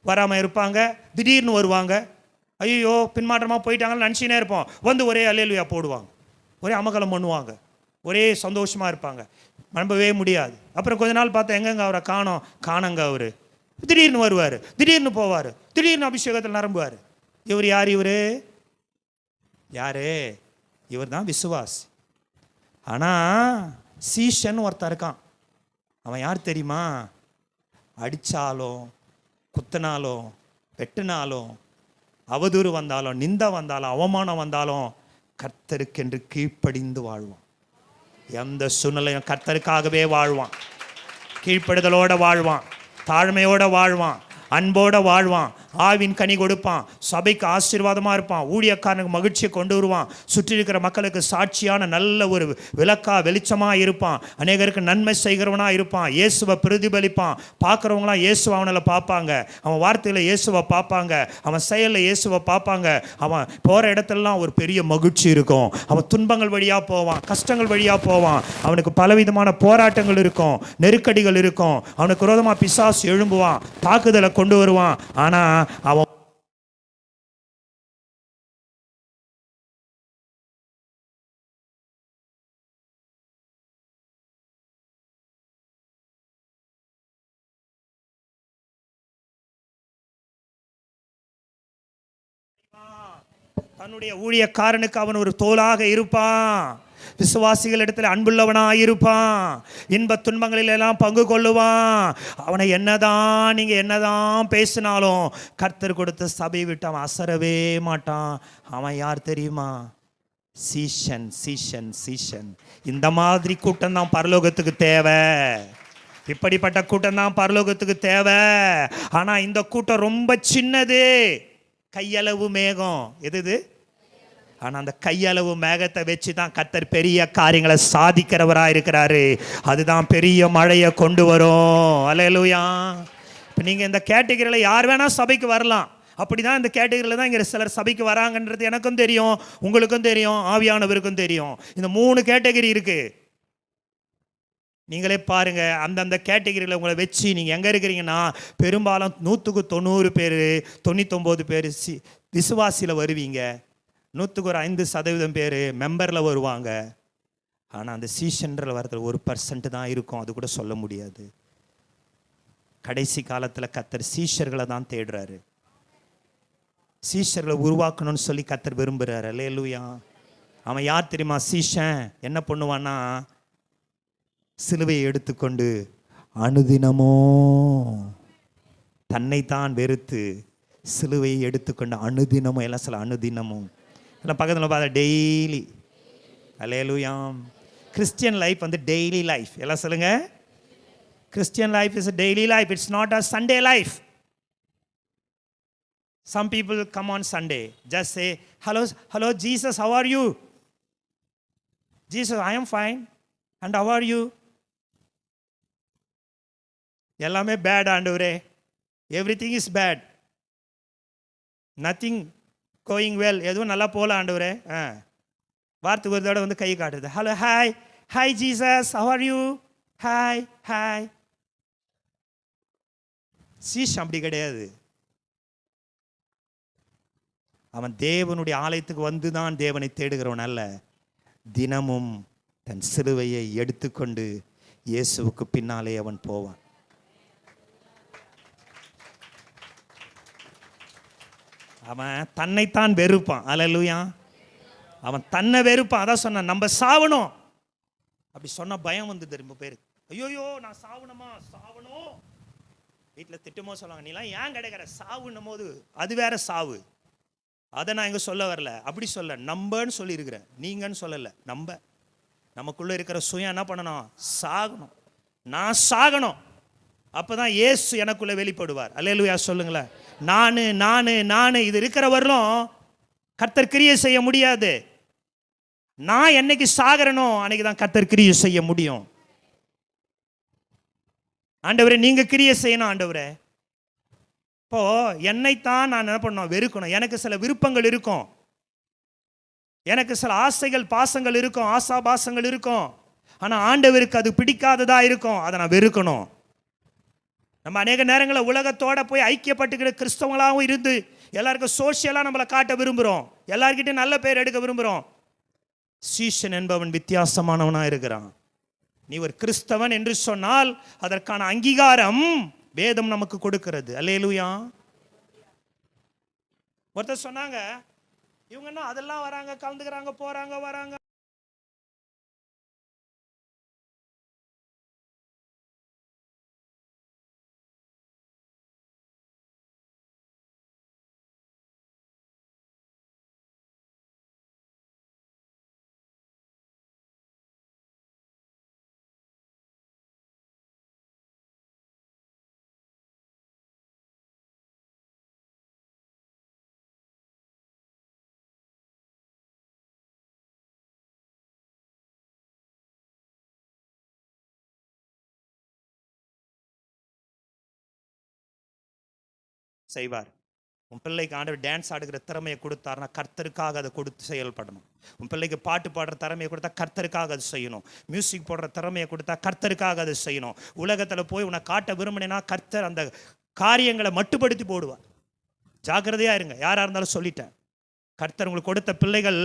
வராமல் இருப்பாங்க, திடீர்னு வருவாங்க. ஐயோ பின்மாற்றமாக போயிட்டாங்கன்னு நினச்சினே இருப்போம். ஒரே அல்லேலூயா போடுவாங்க, ஒரே அமகலம் பண்ணுவாங்க, ஒரே சந்தோஷமாக இருப்பாங்க, நம்பவே முடியாது. அப்புறம் கொஞ்ச நாள் பார்த்தா எங்கெங்க அவரை காணங்க அவர் திடீர்னு வருவார், திடீர்னு போவார், திடீர்னு அபிஷேகத்தில் நிரம்புவார். இவர் யார்? இவர் தான் விசுவாசி. ஆனால் சீஷன் ஒருத்தர் இருக்கான். அவன் யார் தெரியுமா? அடித்தாலும் குத்தினாலும் வெட்டினாலும் அவதூறு வந்தாலும் நிந்தை வந்தாலும் அவமானம் வந்தாலும் கர்த்தருக்கென்று கீழ்ப்படிந்து வாழ்வான். எந்த சூழ்நிலையும் கர்த்தருக்காகவே வாழ்வான், கீழ்ப்படுதலோடு வாழ்வான், தாழ்மையோடு வாழ்வான், அன்போடு வாழ்வான், ஆவின் கனி கொடுப்பான், சபைக்கு ஆசீர்வாதமாக இருப்பான், ஊழியக்காரனுக்கு மகிழ்ச்சியை கொண்டு வருவான், சுற்றி இருக்கிற மக்களுக்கு சாட்சியான நல்ல ஒரு வெளிச்சமாக இருப்பான், அநேகருக்கு நன்மை செய்கிறவனாக இருப்பான், இயேசுவை பிரதிபலிப்பான். பார்க்குறவங்களாம் இயேசுவை அவனில் பார்ப்பாங்க, அவன் வார்த்தையில் இயேசுவை பார்ப்பாங்க, அவன் செயலில் இயேசுவை பார்ப்பாங்க. அவன் போகிற இடத்துலலாம் ஒரு பெரிய மகிழ்ச்சி இருக்கும். அவன் துன்பங்கள் வழியாக போவான், கஷ்டங்கள் வழியாக போவான், அவனுக்கு பலவிதமான போராட்டங்கள் இருக்கும், நெருக்கடிகள் இருக்கும், அவனுக்கு விரோதமாக பிசாசு எழும்புவான், தாக்குதலை கொண்டு வருவான். ஆனால் அவன் தன்னுடைய ஊழியக்காரனுக்கு அவன் ஒரு தோளாக இருப்பான், விசுவாசிகள் இடத்துல அன்புள்ளவனாக இருப்பான், இன்ப துன்பங்களில் எல்லாம் பங்கு கொள்ளுவான். அவனை என்னதான் பேசினாலும் கர்த்தர் கொடுத்த சபை விட்டு அவன் அசரவே மாட்டான். அவன் யார் தெரியுமா? சீஷன். சீஷன் சீஷன் இந்த மாதிரி கூட்டம் தான் பரலோகத்துக்கு தேவை. இப்படிப்பட்ட கூட்டம் தான் பரலோகத்துக்கு தேவை. ஆனால் இந்த கூட்டம் ரொம்ப சின்னது, கையளவு மேகம். எது? ஆனால் அந்த கையளவு மேகத்தை வச்சு தான் கர்த்தர் பெரிய காரியங்களை சாதிக்கிறவராக இருக்கிறாரு. அதுதான் பெரிய மழையை கொண்டு வரும். அல்லேலூயா. இப்போ நீங்கள் இந்த கேட்டகரியில் யார் வேணால் சபைக்கு வரலாம். அப்படி தான் இந்த கேட்டகரியில் தான் இங்கே சிலர் சபைக்கு வராங்கன்றது எனக்கும் தெரியும், உங்களுக்கும் தெரியும், ஆவியானவருக்கும் தெரியும். இந்த 3 கேட்டகரி இருக்குது. நீங்களே பாருங்கள், அந்தந்த கேட்டகரியில் உங்களை வச்சு நீங்கள் எங்கே இருக்கிறீங்கன்னா, பெரும்பாலும் 100க்கு 90 பேர் 99 பேர் விசுவாசியில் வருவீங்க, 100க்கு ஒரு 5% பேர் மெம்பரில் வருவாங்க. ஆனால் அந்த சீஷன்றில் வரதுல 1% தான் இருக்கும், அது கூட சொல்ல முடியாது. கடைசி காலத்தில் கர்த்தர் சீஷர்களை தான் தேடுறாரு, சீஷர்களை உருவாக்கணும்னு சொல்லி கர்த்தர் விரும்புகிறார். அல்லேலூயா. அவன் யார் தெரியுமா? சீஷன் என்ன பண்ணுவான்னா, சிலுவையை எடுத்துக்கொண்டு அனுதினமோ தன்னைத்தான் வெறுத்து சிலுவையை எடுத்துக்கொண்டு அனுதினமும், எல்லாம் சில அனுதினமும் எல்லாம் பக்கத்தில் பார்த்தா டெய்லி. அல்லேலூயாம். கிறிஸ்டியன் லைஃப் வந்து டெய்லி லைஃப். எல்லாம் சொல்லுங்க, Christian life is a daily life. It's not a Sunday life. Some people come on Sunday, just say, hello Jesus, how are you? Jesus, I am fine. And how are you? எல்லாமே பேட் ஆண்டவரே, everything is bad, nothing going well, எதுவும் நல்லா போகல ஆண்டவரே. வார்த்தைக்கு ஒரு தடவை வந்து கை காட்டுது. Hello, hi Jesus, how are you? Hi. சீஷ் அப்படி கிடையாது. அவன் தேவனுடைய ஆலயத்துக்கு வந்து தான் தேவனை தேடுகிறவன் அல்ல, தினமும் தன் சிலுவையை எடுத்துக்கொண்டு இயேசுவுக்கு பின்னாலே அவன் போவான். அவன் தன்னைத்தான் வெறுப்பான். அல்லேலூயா. அவன் தன்னை வெறுப்பான். அதான் சொன்னான், நம்ம சாவணும். அப்படி சொன்ன பயம் வந்து திரும்ப பேருக்கு. ஐயோயோ, நான் சாவணும். வீட்டில் திட்டுமோ சொல்லுவாங்க, நீலாம் ஏன் கிடைக்கிற சாவுன்னும் போது அது வேற சாவு. அதை நான் இங்கே சொல்ல வரல, அப்படி சொல்ல, நம்பன்னு சொல்லியிருக்கிறேன், நீங்கன்னு சொல்லலை. நமக்குள்ளே இருக்கிற சுயம் என்ன பண்ணணும்? சாகணும். நான் சாகணும். அப்போ தான் இயேசு எனக்குள்ளே வெளிப்படுவார். அல்லேலூயா சொல்லுங்களேன். நான் இது இருக்கிற வரலும் கர்த்தர் கிரியை செய்ய முடியாது. நான் என்னைக்கு சாகிறனோ அன்னைக்கு தான் கர்த்தர் கிரியை செய்ய முடியும். ஆண்டவரே, நீங்க கிரியை செய்யணும் ஆண்டவரே. இப்போ என்னைத்தான் நான் என்ன பண்ணணும்? வெறுக்கணும். எனக்கு சில விருப்பங்கள் இருக்கும், எனக்கு சில ஆசைகள் பாசங்கள் இருக்கும், ஆசாபாசங்கள் இருக்கும். ஆனால் ஆண்டவருக்கு அது பிடிக்காததா இருக்கும், அதை நான் வெறுக்கணும். நம்ம அநேக நேரங்களில் உலகத்தோட போய் ஐக்கியப்பட்டுக்கிற கிறிஸ்தவங்களாகவும் இருந்து எல்லாருக்கும் சோசியலாக நம்மளை காட்ட விரும்புகிறோம், எல்லார்கிட்டையும் நல்ல பேர் எடுக்க விரும்புகிறோம். சீஷன் என்பவன் வித்தியாசமானவனாக இருக்கிறான். நீ ஒரு கிறிஸ்தவன் என்று சொன்னால் அதற்கான அங்கீகாரம் வேதம் நமக்கு கொடுக்கிறது. அல்லேலூயா. ஒருத்தர் சொன்னாங்க, இவங்க என்ன அதெல்லாம் வராங்க, கலந்துக்கிறாங்க, போறாங்க, வராங்க. செய்வார். உன் பிள்ளைக்கு ஆண்டவர் டான்ஸ் ஆடுகிற திறமையை கொடுத்தாருன்னா கர்த்தருக்காக அதை கொடுத்து செயல்படணும். உன் பிள்ளைக்கு பாட்டு பாடுற திறமையை கொடுத்தா கர்த்தருக்காக அது செய்யணும். மியூசிக் போடுற திறமையை கொடுத்தா கர்த்தருக்காக அதை செய்யணும். உலகத்தில் போய் உன்னை காட்ட விரும்பினா கர்த்தர் அந்த காரியங்களை மட்டுப்படுத்தி போடுவார். ஜாக்கிரதையாக இருங்க. யாராக இருந்தாலும் சொல்லிட்டேன், கர்த்தர் உங்களுக்கு கொடுத்த பிள்ளைகள்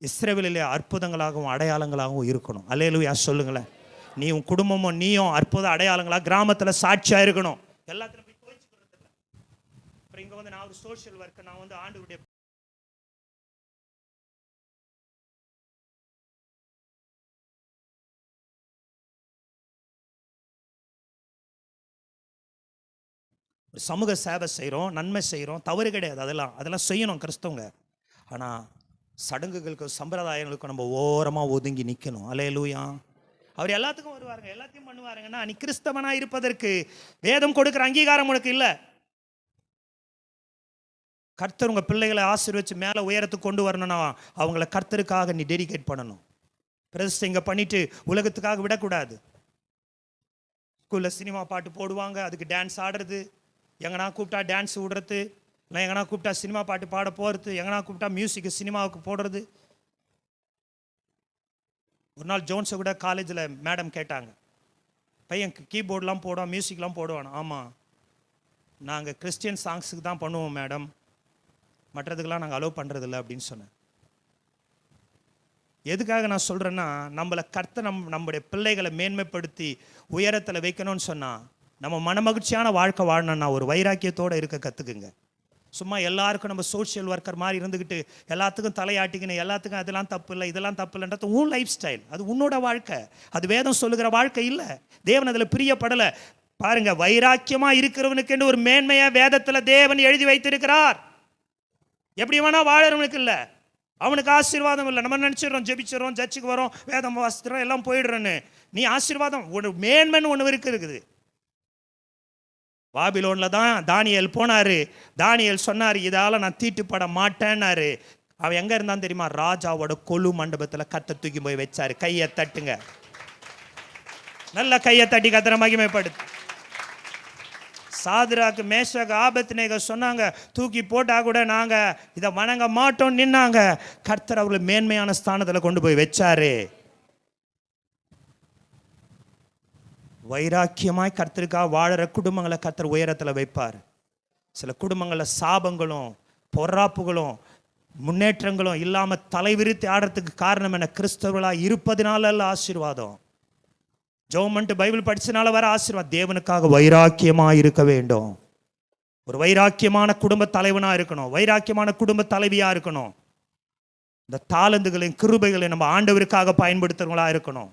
இஸ்ரவேலிலே அற்புதங்களாகவும் அடையாளங்களாகவும் இருக்கணும். அல்லேலூயா சொல்லுங்களேன். நீ உன் குடும்பமும் நீயும் அற்புத அடையாளங்களாக கிராமத்தில் சாட்சியாக இருக்கணும். எல்லாத்திலும் இங்க வந்து நான் ஒரு சோஷியல் ஒர்க், நான் வந்து ஆண்டவருடைய சமூக சேவை செய்கிறோம், நன்மை செய்கிறோம், தவறு கிடையாது. அதெல்லாம் செய்யணும் கிறிஸ்தவங்க. ஆனால் சடங்குகளுக்கு சம்பிரதாயங்களுக்கு நம்ம ஓரமாக ஒதுங்கி நிற்கணும். அல்லேலூயா. அவர் எல்லாத்துக்கும் வருவாருங்க, எல்லாத்தையும் பண்ணுவாருங்கன்னா நீ கிறிஸ்தவனாக இருப்பதற்கு வேதம் கொடுக்குற அங்கீகாரம் உனக்கு இல்லை. கர்த்தர் உங்கள் பிள்ளைகளை ஆசீர்வதிச்சு மேலே உயரத்துக்கு கொண்டு வரணும்னா அவங்கள கர்த்தருக்காக நீ டெடிகேட் பண்ணணும். பிரதிஷ்டை இங்கே பண்ணிட்டு உலகத்துக்காக விடக்கூடாது. ஸ்கூலில் சினிமா பாட்டு போடுவாங்க, அதுக்கு டான்ஸ் ஆடுறது, எங்கன்னா கூப்பிட்டா டான்ஸ் விடுறது, இல்லை எங்கன்னா கூப்பிட்டா சினிமா பாட்டு பாட போகிறது, எங்கன்னா கூப்பிட்டா மியூசிக்கு சினிமாவுக்கு போடுறது. ஒரு நாள் ஜோன்ஸை கூட காலேஜில் மேடம் கேட்டாங்க, பையன் கீபோர்டெலாம் போடுவான், மியூசிக்லாம் போடுவான். ஆமாம், நாங்கள் கிறிஸ்டியன் சாங்ஸுக்கு தான் பண்ணுவோம் மேடம், மற்றதுக்கெல்லாம் நாங்கள் அலோவ் பண்ணுறதில்ல அப்படின்னு சொன்னேன். எதுக்காக நான் சொல்கிறேன்னா, நம்மளை கர்த்தர் நம்முடைய பிள்ளைகளை மேன்மைப்படுத்தி உயரத்தில் வைக்கணும்னு சொன்னால் நம்ம மனமகிழ்ச்சியான வாழ்க்கை வாழணும்னா ஒரு வைராக்கியத்தோடு இருக்க கற்றுக்குங்க. சும்மா எல்லாருக்கும் நம்ம சோஷியல் ஒர்க்கர் மாதிரி இருந்துக்கிட்டு எல்லாத்துக்கும் தலையாட்டிக்கணும், எல்லாத்துக்கும் அதெல்லாம் தப்பு இல்லை இதெல்லாம் தப்பு இல்லைன்றது உன் லைஃப் ஸ்டைல், அது உன்னோட வாழ்க்கை, அது வேதம் சொல்லுகிற வாழ்க்கை இல்லை. தேவன் அதில் பிரியப்படலை. பாருங்க, வைராக்கியமாக இருக்கிறவனுக்கு ஒரு மேன்மையை வேதத்தில் தேவன் எழுதி வைத்திருக்கிறார். எப்படி வேணா வாழறவனுக்கு இல்லை, அவனுக்கு ஆசீர்வாதம் இல்லை. நம்ம நினச்சிடறோம் ஜெபிச்சிடறோம், சர்ச்சுக்கு வரோம், வேதம் வாசிக்கிறோம், எல்லாம் போயிடுறோன்னு. நீ ஆசீர்வாதம் ஒரு மேன்மைன்னு ஒன்று இருக்குது. பாபிலோனில் தான் தானியேல் போனார். தானியேல் சொன்னார், இதால் நான் தீட்டுப்பட மாட்டேன்னாரு. அவன் எங்கே இருந்தான்னு தெரியுமா? ராஜாவோட கொலு மண்டபத்தில் கத்தை தூக்கி போய் வச்சாரு. கையை தட்டுங்க, நல்ல கையை தட்டி கத்திர மகிமைப்படுது. சாதுராக்கு மேஷாக்கு ஆபத்நேகோ சொன்னாங்க, தூக்கி போட்டால் கூட நாங்கள் இதை வணங்க மாட்டோம் நின்னாங்க. கர்த்தர் அவர்களை மேன்மையான ஸ்தானத்தில் கொண்டு போய் வச்சாரு. வைராக்கியமாய் கர்த்தருக்காக வாழற குடும்பங்களை கர்த்தர் உயரத்தில் வைப்பார். சில குடும்பங்களில் சாபங்களும் பொறாப்புகளும் முன்னேற்றங்களும் இல்லாமல் தலைவிரித்து ஆடுறதுக்கு காரணம் என்ன? கிறிஸ்தவர்களாக இருப்பதினால ஆசீர்வாதம். ஜெபம் பைபிள் படிச்சனால வர ஆசீர்வாதம். தேவனுக்காக வைராக்கியமாக இருக்க வேண்டும். ஒரு வைராக்கியமான குடும்ப தலைவனாக இருக்கணும், வைராக்கியமான குடும்ப தலைவியாக இருக்கணும். இந்த தாளந்துகளின் கிருபைகளை நம்ம ஆண்டவருக்காக பயன்படுத்துறவங்களா இருக்கணும்.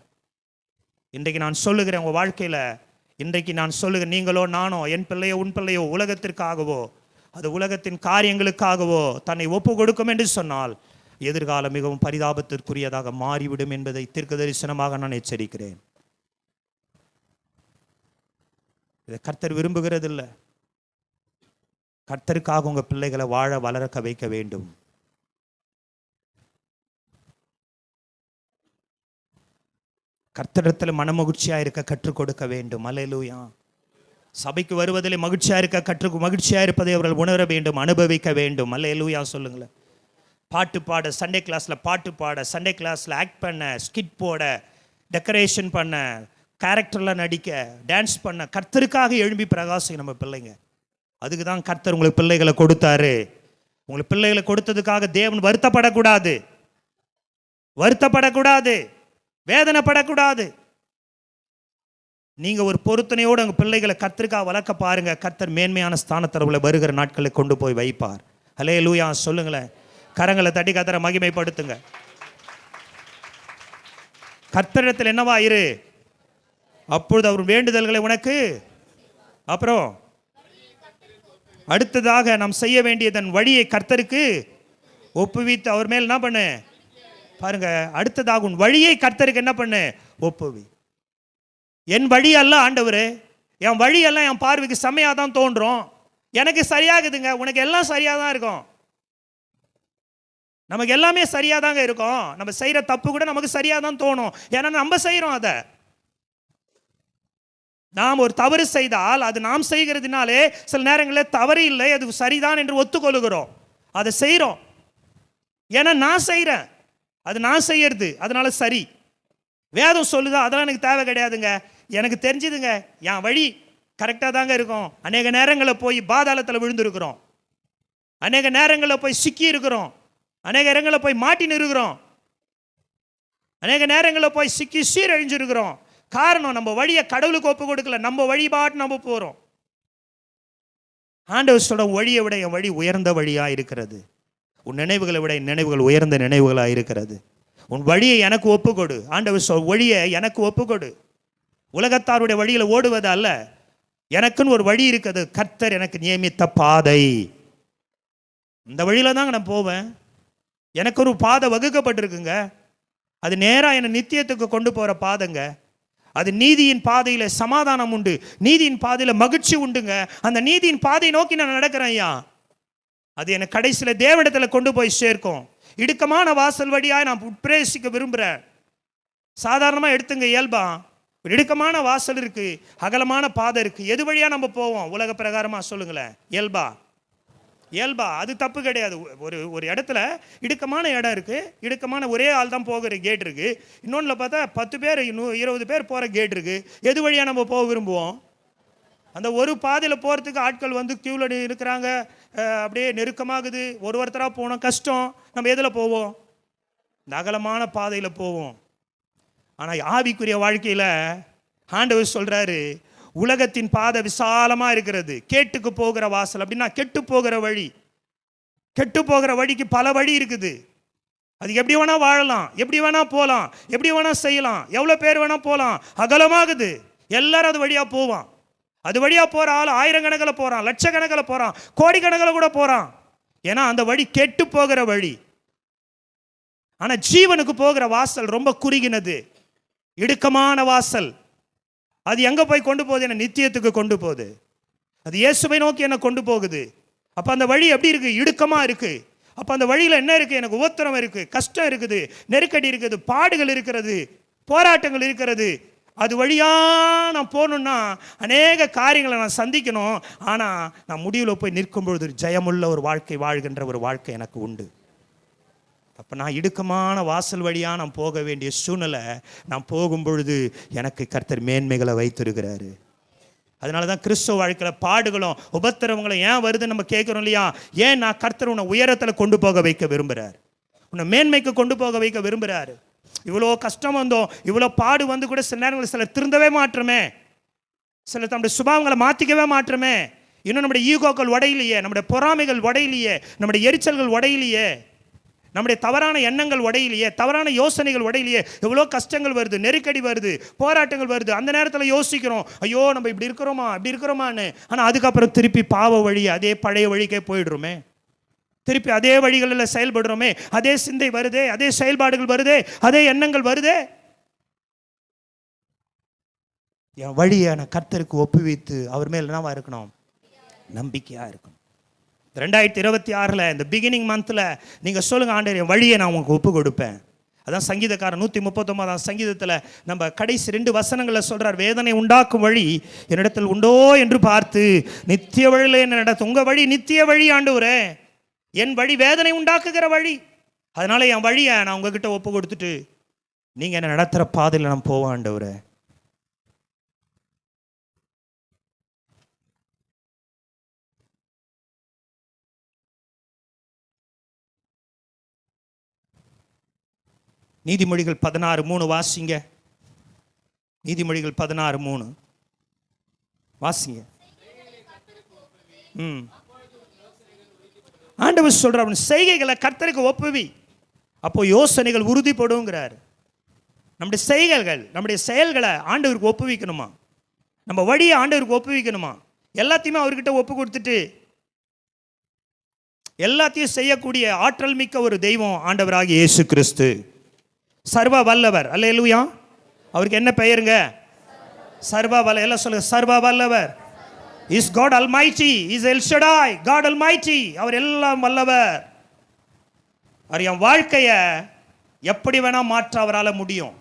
இன்றைக்கு நான் சொல்லுகிறேன், உங்கள் வாழ்க்கையில் இன்றைக்கு நான் சொல்லுகிறேன், நீங்களோ நானோ, என் பிள்ளையோ உன் பிள்ளையோ உலகத்திற்காகவோ அது உலகத்தின் காரியங்களுக்காகவோ தன்னை ஒப்பு கொடுக்கும் என்று சொன்னால் எதிர்காலம் மிகவும் பரிதாபத்திற்குரியதாக மாறிவிடும் என்பதை தீர்க்க தரிசனமாக நான் எச்சரிக்கிறேன். இதை கர்த்தர் விரும்புகிறது இல்லை. கர்த்தருக்காக உங்கள் பிள்ளைகளை வாழ வளர்க்க வைக்க வேண்டும். கர்த்தரிடத்தில் மனமகிழ்ச்சியாக இருக்க கற்றுக் கொடுக்க வேண்டும். அல்லேலூயா. சபைக்கு வருவதில் மகிழ்ச்சியாக இருக்க மகிழ்ச்சியாக இருப்பதை அவர்கள் உணர வேண்டும், அனுபவிக்க வேண்டும். அல்லேலூயா சொல்லுங்களேன். பாட்டு பாட சண்டே கிளாஸில் பாட்டு பாட, சண்டே கிளாஸில் ஆக்ட் பண்ண, ஸ்கிட் போட, டெக்கரேஷன் பண்ண, கேரக்டரில் நடிக்க, டான்ஸ் பண்ண, கர்த்தருக்காக எழும்பி பிரகாசிக்க நம்ம பிள்ளைங்க. அதுக்கு தான் கர்த்தர் உங்களுக்கு பிள்ளைகளை கொடுத்தாரு. உங்களுக்கு பிள்ளைகளை கொடுத்ததுக்காக தேவன் வருத்தப்படக்கூடாது, வருத்தப்படக்கூடாது, வேதனைப்படக்கூடாது. நீங்க ஒரு பொருத்தனையோடு உங்க பிள்ளைகளை கர்த்தருக்காக வளர்க்க பாருங்க. கர்த்தர் மேன்மையான ஸ்தானத்தில் வருகிற நாட்களை கொண்டு போய் வைப்பார். அல்லேலூயா சொல்லுங்களேன். கரங்களை தட்டி கர்த்தரை மகிமைப்படுத்துங்க. கர்த்தரிடத்தில் என்னவா இரு, அப்பொழுது அவர் வேண்டுதல்களை உனக்கு. அப்புறம் அடுத்ததாக நாம் செய்ய வேண்டியதன் வழியை கர்த்தருக்கு ஒப்புவித்து அவர் மேல் என்ன பண்ணு பாருங்க. அடுத்ததாக உன் வழியை கர்த்தருக்கு என்ன பண்ணு, ஒப்புவி. என் வழி அல்ல ஆண்டவரே, என் வழி எல்லாம் என் பார்வைக்கு செம்மையாக தான் தோன்றும், எனக்கு சரியாகுதுங்க. உனக்கு எல்லாம் சரியாக தான் இருக்கும், நமக்கு எல்லாமே சரியாக தாங்க இருக்கும். நம்ம செய்கிற தப்பு கூட நமக்கு சரியாக தான் தோணும், ஏன்னா நம்ம செய்கிறோம். அதை நாம் ஒரு தவறு செய்தால் அது நாம் செய்கிறதுனாலே சில நேரங்களில் தவறு இல்லை, அது சரிதான் என்று ஒத்துக்கொள்கிறோம், அதை செய்கிறோம். ஏன்னா நான் செய்கிறேன், அது நான் செய்யறது, அதனால சரி. வேதம் சொல்லுதா, அதெல்லாம் எனக்கு தேவை கிடையாதுங்க, எனக்கு தெரிஞ்சுதுங்க, என் வழி கரெக்டாக தாங்க இருக்கும். அநேக நேரங்களில் போய் பாதாளத்தில் விழுந்துருக்கிறோம், அநேக நேரங்களில் போய் சிக்கி இருக்கிறோம், அநேக நேரங்களில் போய் மாட்டின்னு இருக்கிறோம், அநேக நேரங்களில் போய் சிக்கி சீரழிஞ்சிருக்கிறோம். காரணம் நம்ம வழியை கடவுளுக்கு ஒப்பு கொடுக்கல, நம்ம வழிபாட்டு நம்ம போகிறோம். ஆண்டவர் சொல்ற வழியை விட என் வழி உயர்ந்த வழியாக இருக்கிறது, உன் நினைவுகளை விட என் நினைவுகள் உயர்ந்த நினைவுகளாக இருக்கிறது. உன் வழியை எனக்கு ஒப்புக்கொடு. ஆண்டவர் வழியை எனக்கு ஒப்புக்கொடு. உலகத்தாருடைய வழியில் ஓடுவது அல்ல, எனக்குன்னு ஒரு வழி இருக்குது, கர்த்தர் எனக்கு நியமித்த பாதை. இந்த வழியில தாங்க நான் போவேன். எனக்கு ஒரு பாதை வகுக்கப்பட்டிருக்குங்க, அது நேராக என்னை நித்தியத்துக்கு கொண்டு போகிற பாதைங்க. அது நீதியின் பாதையில் சமாதானம் உண்டு, நீதியின் பாதையில் மகிழ்ச்சி உண்டுங்க. அந்த நீதியின் பாதையை நோக்கி நான் நடக்கிறேன் ஐயா, அது என்னை கடைசியில் தேவனிடத்தில் கொண்டு போய் சேர்க்கும். இடுக்கமான வாசல் வழியாக நான் பிரவேசிக்க விரும்புகிறேன். சாதாரணமாக எடுத்துங்க, இயல்பா ஒரு இடுக்கமான வாசல் இருக்குது, அகலமான பாதை இருக்குது, எது வழியாக நம்ம போவோம் உலக பிரகாரமாக சொல்லுங்களேன். இயல்பா அது தப்பு கிடையாது. ஒரு இடத்துல இடுக்கமான இடம் இருக்குது, இடுக்கமான ஒரே ஆள் தான் போகிற கேட் இருக்குது, இன்னொன்றில் பார்த்தா 10 பேர் 20 பேர் போகிற கேட் இருக்குது. எது வழியாக நம்ம போக விரும்புவோம்? அந்த ஒரு பாதையில் போகிறதுக்கு ஆட்கள் வந்து க்யூவில் இருக்கிறாங்க, அப்படியே நெருக்கமாகுது, ஒருத்தராக போனோம் கஷ்டம். நம்ம எதில் போவோம்? இந்த அகலமான பாதையில் போவோம். ஆனால் ஆவிக்குரிய வாழ்க்கையில் ஆண்டவர் சொல்கிறாரு, உலகத்தின் பாதை விசாலமாக இருக்கிறது, கேட்டுக்கு போகிற வாசல், அப்படின்னா கெட்டு போகிற வழி. கெட்டு போகிற வழிக்கு பல வழி இருக்குது. அது எப்படி வேணா வாழலாம், எப்படி வேணா போகலாம், எப்படி வேணா செய்யலாம், எவ்வளோ பேர் வேணா போகலாம். அகலமாகுது, எல்லாரும் அது வழியாக போவான். அது வழியாக போகிற ஆள் ஆயிரக்கணக்கில் போகிறான், லட்சக்கணக்கில் போகிறான், கோடிக்கணக்கில் கூட போகிறான். ஏன்னா அந்த வழி கெட்டு போகிற வழி. ஆனால் ஜீவனுக்கு போகிற வாசல் ரொம்ப குறுகினது, இடுக்கமான வாசல். அது எங்கே போய் கொண்டு போகுது? என்ன நித்தியத்துக்கு கொண்டு போகுது. அது இயேசுவை நோக்கி என்ன கொண்டு போகுது. அப்போ அந்த வழி எப்படி இருக்குது? இடுக்கமாக இருக்குது. அப்போ அந்த வழியில் என்ன இருக்குது? எனக்கு உபத்திரம் இருக்குது, கஷ்டம் இருக்குது, நெருக்கடி இருக்குது, பாடுகள் இருக்கிறது, போராட்டங்கள் இருக்கிறது. அது வழியாக நான் போகணுன்னா அநேக காரியங்களை நான் சந்திக்கணும். ஆனால் நான் முடிவில் போய் நிற்கும் பொழுது ஜெயமுள்ள ஒரு வாழ்க்கை வாழ்கின்ற ஒரு வாழ்க்கை எனக்கு உண்டு. அப்போ நான் இடுக்கமான வாசல் வழியாக நான் போக வேண்டிய சூழ்நிலை, நான் போகும் பொழுது எனக்கு கர்த்தர் மேன்மைகளை வைத்திருக்கிறாரு. அதனால தான் கிறிஸ்துவ வாழ்க்கையில் பாடுகளும் உபத்திரவங்களும் ஏன் வருதுன்னு நம்ம கேட்குறோம் இல்லையா? ஏன் நான் கர்த்தர் உன்னை உயரத்தில் கொண்டு போக வைக்க விரும்புகிறார், உன்னை மேன்மைக்கு கொண்டு போக வைக்க விரும்புகிறாரு. இவ்வளோ கஷ்டம் வந்தோம், இவ்வளோ பாடு வந்து கூட சில நேரங்களில் சிலர் திருந்தவே மாற்றமே, சிலர் தம்முடைய சுபாவங்களை மாற்றிக்கவே மாற்றமே. இன்னும் நம்முடைய ஈகோக்கள் உடையிலையே, நம்முடைய பொறாமைகள் உடையிலையே, நம்முடைய எரிச்சல்கள் உடையிலையே, நம்முடைய தவறான எண்ணங்கள் உடையிலையே, தவறான யோசனைகள் உடையிலையே எவ்வளோ கஷ்டங்கள் வருது, நெருக்கடி வருது, போராட்டங்கள் வருது. அந்த நேரத்தில் யோசிக்கிறோம், ஐயோ நம்ம இப்படி இருக்கிறோமா அப்படி இருக்கிறோமான்னு. ஆனால் அதுக்கப்புறம் திருப்பி பாவ வழி, அதே பழைய வழிக்கே போயிடுறோமே, திருப்பி அதே வழிகளில் செயல்படுறோமே, அதே சிந்தை வருதே, அதே செயல்பாடுகள் வருதே, அதே எண்ணங்கள் வருதே. என் வழியை நான் கர்த்தருக்கு ஒப்புவித்து அவர் மேல் என்னவா இருக்கணும்? நம்பிக்கையாக இருக்கணும். 2026 இந்த பிகினிங் மந்தில் நீங்கள் சொல்லுங்கள், ஆண்டவர் என் வழியை நான் உங்களுக்கு ஒப்பு கொடுப்பேன். அதான் சங்கீதக்காரன் 139 சங்கீதத்தில் நம்ம கடைசி 2 வசனங்களில் சொல்கிறார், வேதனை உண்டாக்கும் வழி என்னிடத்தில் உண்டோ என்று பார்த்து நித்திய வழியில் என்ன நடத்தும். உங்கள் வழி நித்திய வழி ஆண்டவரே, என் வழி வேதனை உண்டாக்குகிற வழி. அதனால் என் வழியை நான் உங்ககிட்ட ஒப்பு கொடுத்துட்டு நீங்கள் என்ன நடத்துகிற பாதையில் நான் போவேன் ஆண்டவரே. நீதிமொழிகள் 16:3 வாசிங்க. நீதிமொழிகள் 16:3 வாசிங்க. ஆண்டவர் சொல்றார், செய்கைகளை கர்த்தருக்கு ஒப்புவி, அப்போ யோசனைகள் உறுதிப்படுங்கிறார். நம்முடைய செய்கைகள், நம்முடைய செயல்களை ஆண்டவருக்கு ஒப்புவிக்கணுமா, நம்ம வழியை ஆண்டவருக்கு ஒப்புவிக்கணுமா. எல்லாத்தையுமே அவர்கிட்ட ஒப்பு கொடுத்துட்டு எல்லாத்தையும் செய்யக்கூடிய ஆற்றல் மிக்க ஒரு தெய்வம் ஆண்டவராகிய இயேசு கிறிஸ்து, சர்வ வல்லவர். அல்லேலூயா. அவருக்கு என்ன பெயருங்க? சர்வ வல்ல. எல்லாம் சொல்லுங்க, சர்வ வல்லவர். Is God almighty, is El Shaddai, God almighty. அவர் எல்லாம் வல்லவர். அவர் என் வாழ்க்கையை எப்படி வேணா மாற்ற அவரால் முடியும்.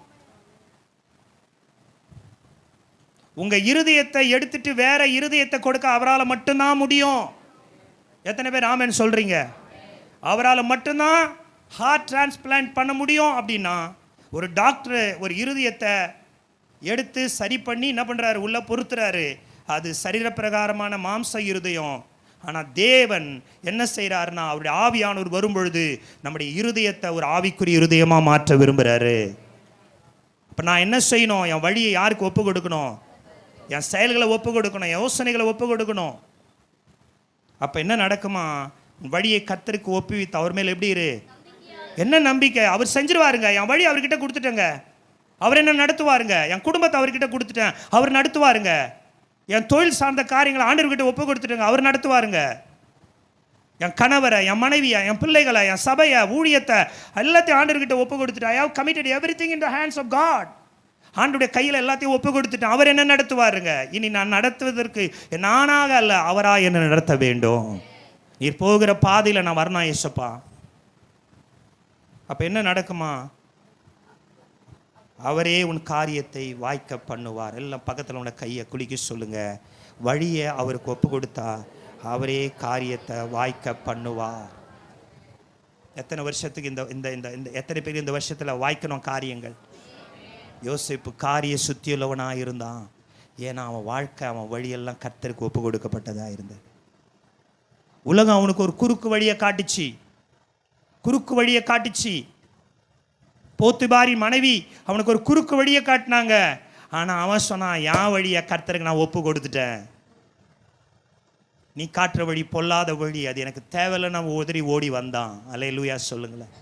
உங்க இருதயத்தை எடுத்துட்டு வேற இருதயத்தை கொடுக்க அவரால் மட்டும்தான் முடியும். எத்தனை பேர் ஆமென் சொல்றீங்க? அவரால் மட்டும்தான் ஹார்ட் டிரான்ஸ்பிளான்ட் பண்ண முடியும். அப்படின்னா ஒரு டாக்டர் ஒரு இருதயத்தை எடுத்து சரி பண்ணி என்ன பண்ணுறாரு? உள்ள பொறுத்துறாரு. அது சரீரப்பிரகாரமான மாம்ச இருதயம். ஆனால் தேவன் என்ன செய்கிறாருன்னா, அவருடைய ஆவியானவர் வரும்பொழுது நம்முடைய இருதயத்தை ஒரு ஆவிக்குரிய இருதயமாக மாற்ற விரும்புகிறாரு. இப்போ நான் என்ன செய்யணும்? என் வழியை யாருக்கு ஒப்பு கொடுக்கணும்? என் செயல்களை ஒப்பு கொடுக்கணும், என் யோசனைகளை ஒப்பு கொடுக்கணும். அப்போ என்ன நடக்குமா? வழியை கர்த்தருக்கு ஒப்புவித்து அவர் மேல் எப்படி இரு? என்ன நம்பிக்கை? அவர் செஞ்சிருவாருங்க. என் வழி அவர்கிட்ட கொடுத்துட்டேங்க, அவர் என்ன நடத்துவாருங்க. என் குடும்பத்தை அவர்கிட்ட கொடுத்துட்டேன், அவர் நடத்துவாருங்க. என் தொழில் சார்ந்த காரியங்களை ஆண்டவர்கிட்ட ஒப்பு கொடுத்துட்டேங்க, அவர் நடத்துவாருங்க. என் கணவரை, என் மனைவியை, என் பிள்ளைகளை, என் சபையை, ஊழியத்தை எல்லாத்தையும் ஆண்டவர்கிட்ட ஒப்பு கொடுத்துட்டேன். I have committed everything in the hands of God. ஆண்டுடைய கையில் எல்லாத்தையும் ஒப்பு கொடுத்துட்டேன், அவர் என்ன நடத்துவாருங்க. இனி நான் நடத்துவதற்கு நானாக அல்ல, அவராக என்ன நடத்த வேண்டும். நீர் போகிற பாதையில் நான் வரணும் ஏசப்பா. அப்போ என்ன நடக்குமா? அவரே உன் காரியத்தை வாய்க்க பண்ணுவார். எல்லாம் பக்கத்தில் உன கையை குலுக்கி சொல்லுங்க, வழியை அவருக்கு ஒப்பு கொடுத்தா அவரே காரியத்தை வாய்க்க பண்ணுவார். எத்தனை வருஷத்துக்கு இந்த இந்த இந்த எத்தனை பேர் இந்த வருஷத்தில் வாய்க்கணும் காரியங்கள்? யோசேப்பு காரிய சுத்தியுள்ளவனாக இருந்தான். ஏன்னா அவன் வாழ்க்கை, அவன் வழியெல்லாம் கர்த்தருக்கு ஒப்பு கொடுக்கப்பட்டதாக இருந்தது. உலகம் அவனுக்கு ஒரு குறுக்கு வழியை காட்டுச்சு, குறுக்கு வழியை காட்டுச்சு. போத்திபாரி மனைவி அவனுக்கு ஒரு குறுக்கு வழியை காட்டினாங்க. ஆனால் அவன் சொன்னான், என் வழியை கர்த்தருக்கு நான் ஒப்பு கொடுத்துட்டேன். நீ காட்டுற வழி பொல்லாத வழி, அது எனக்கு தேவையில்லை, நம்ம உதறி ஓடி வந்தான். அல்லேலூயா சொல்லுங்களேன்.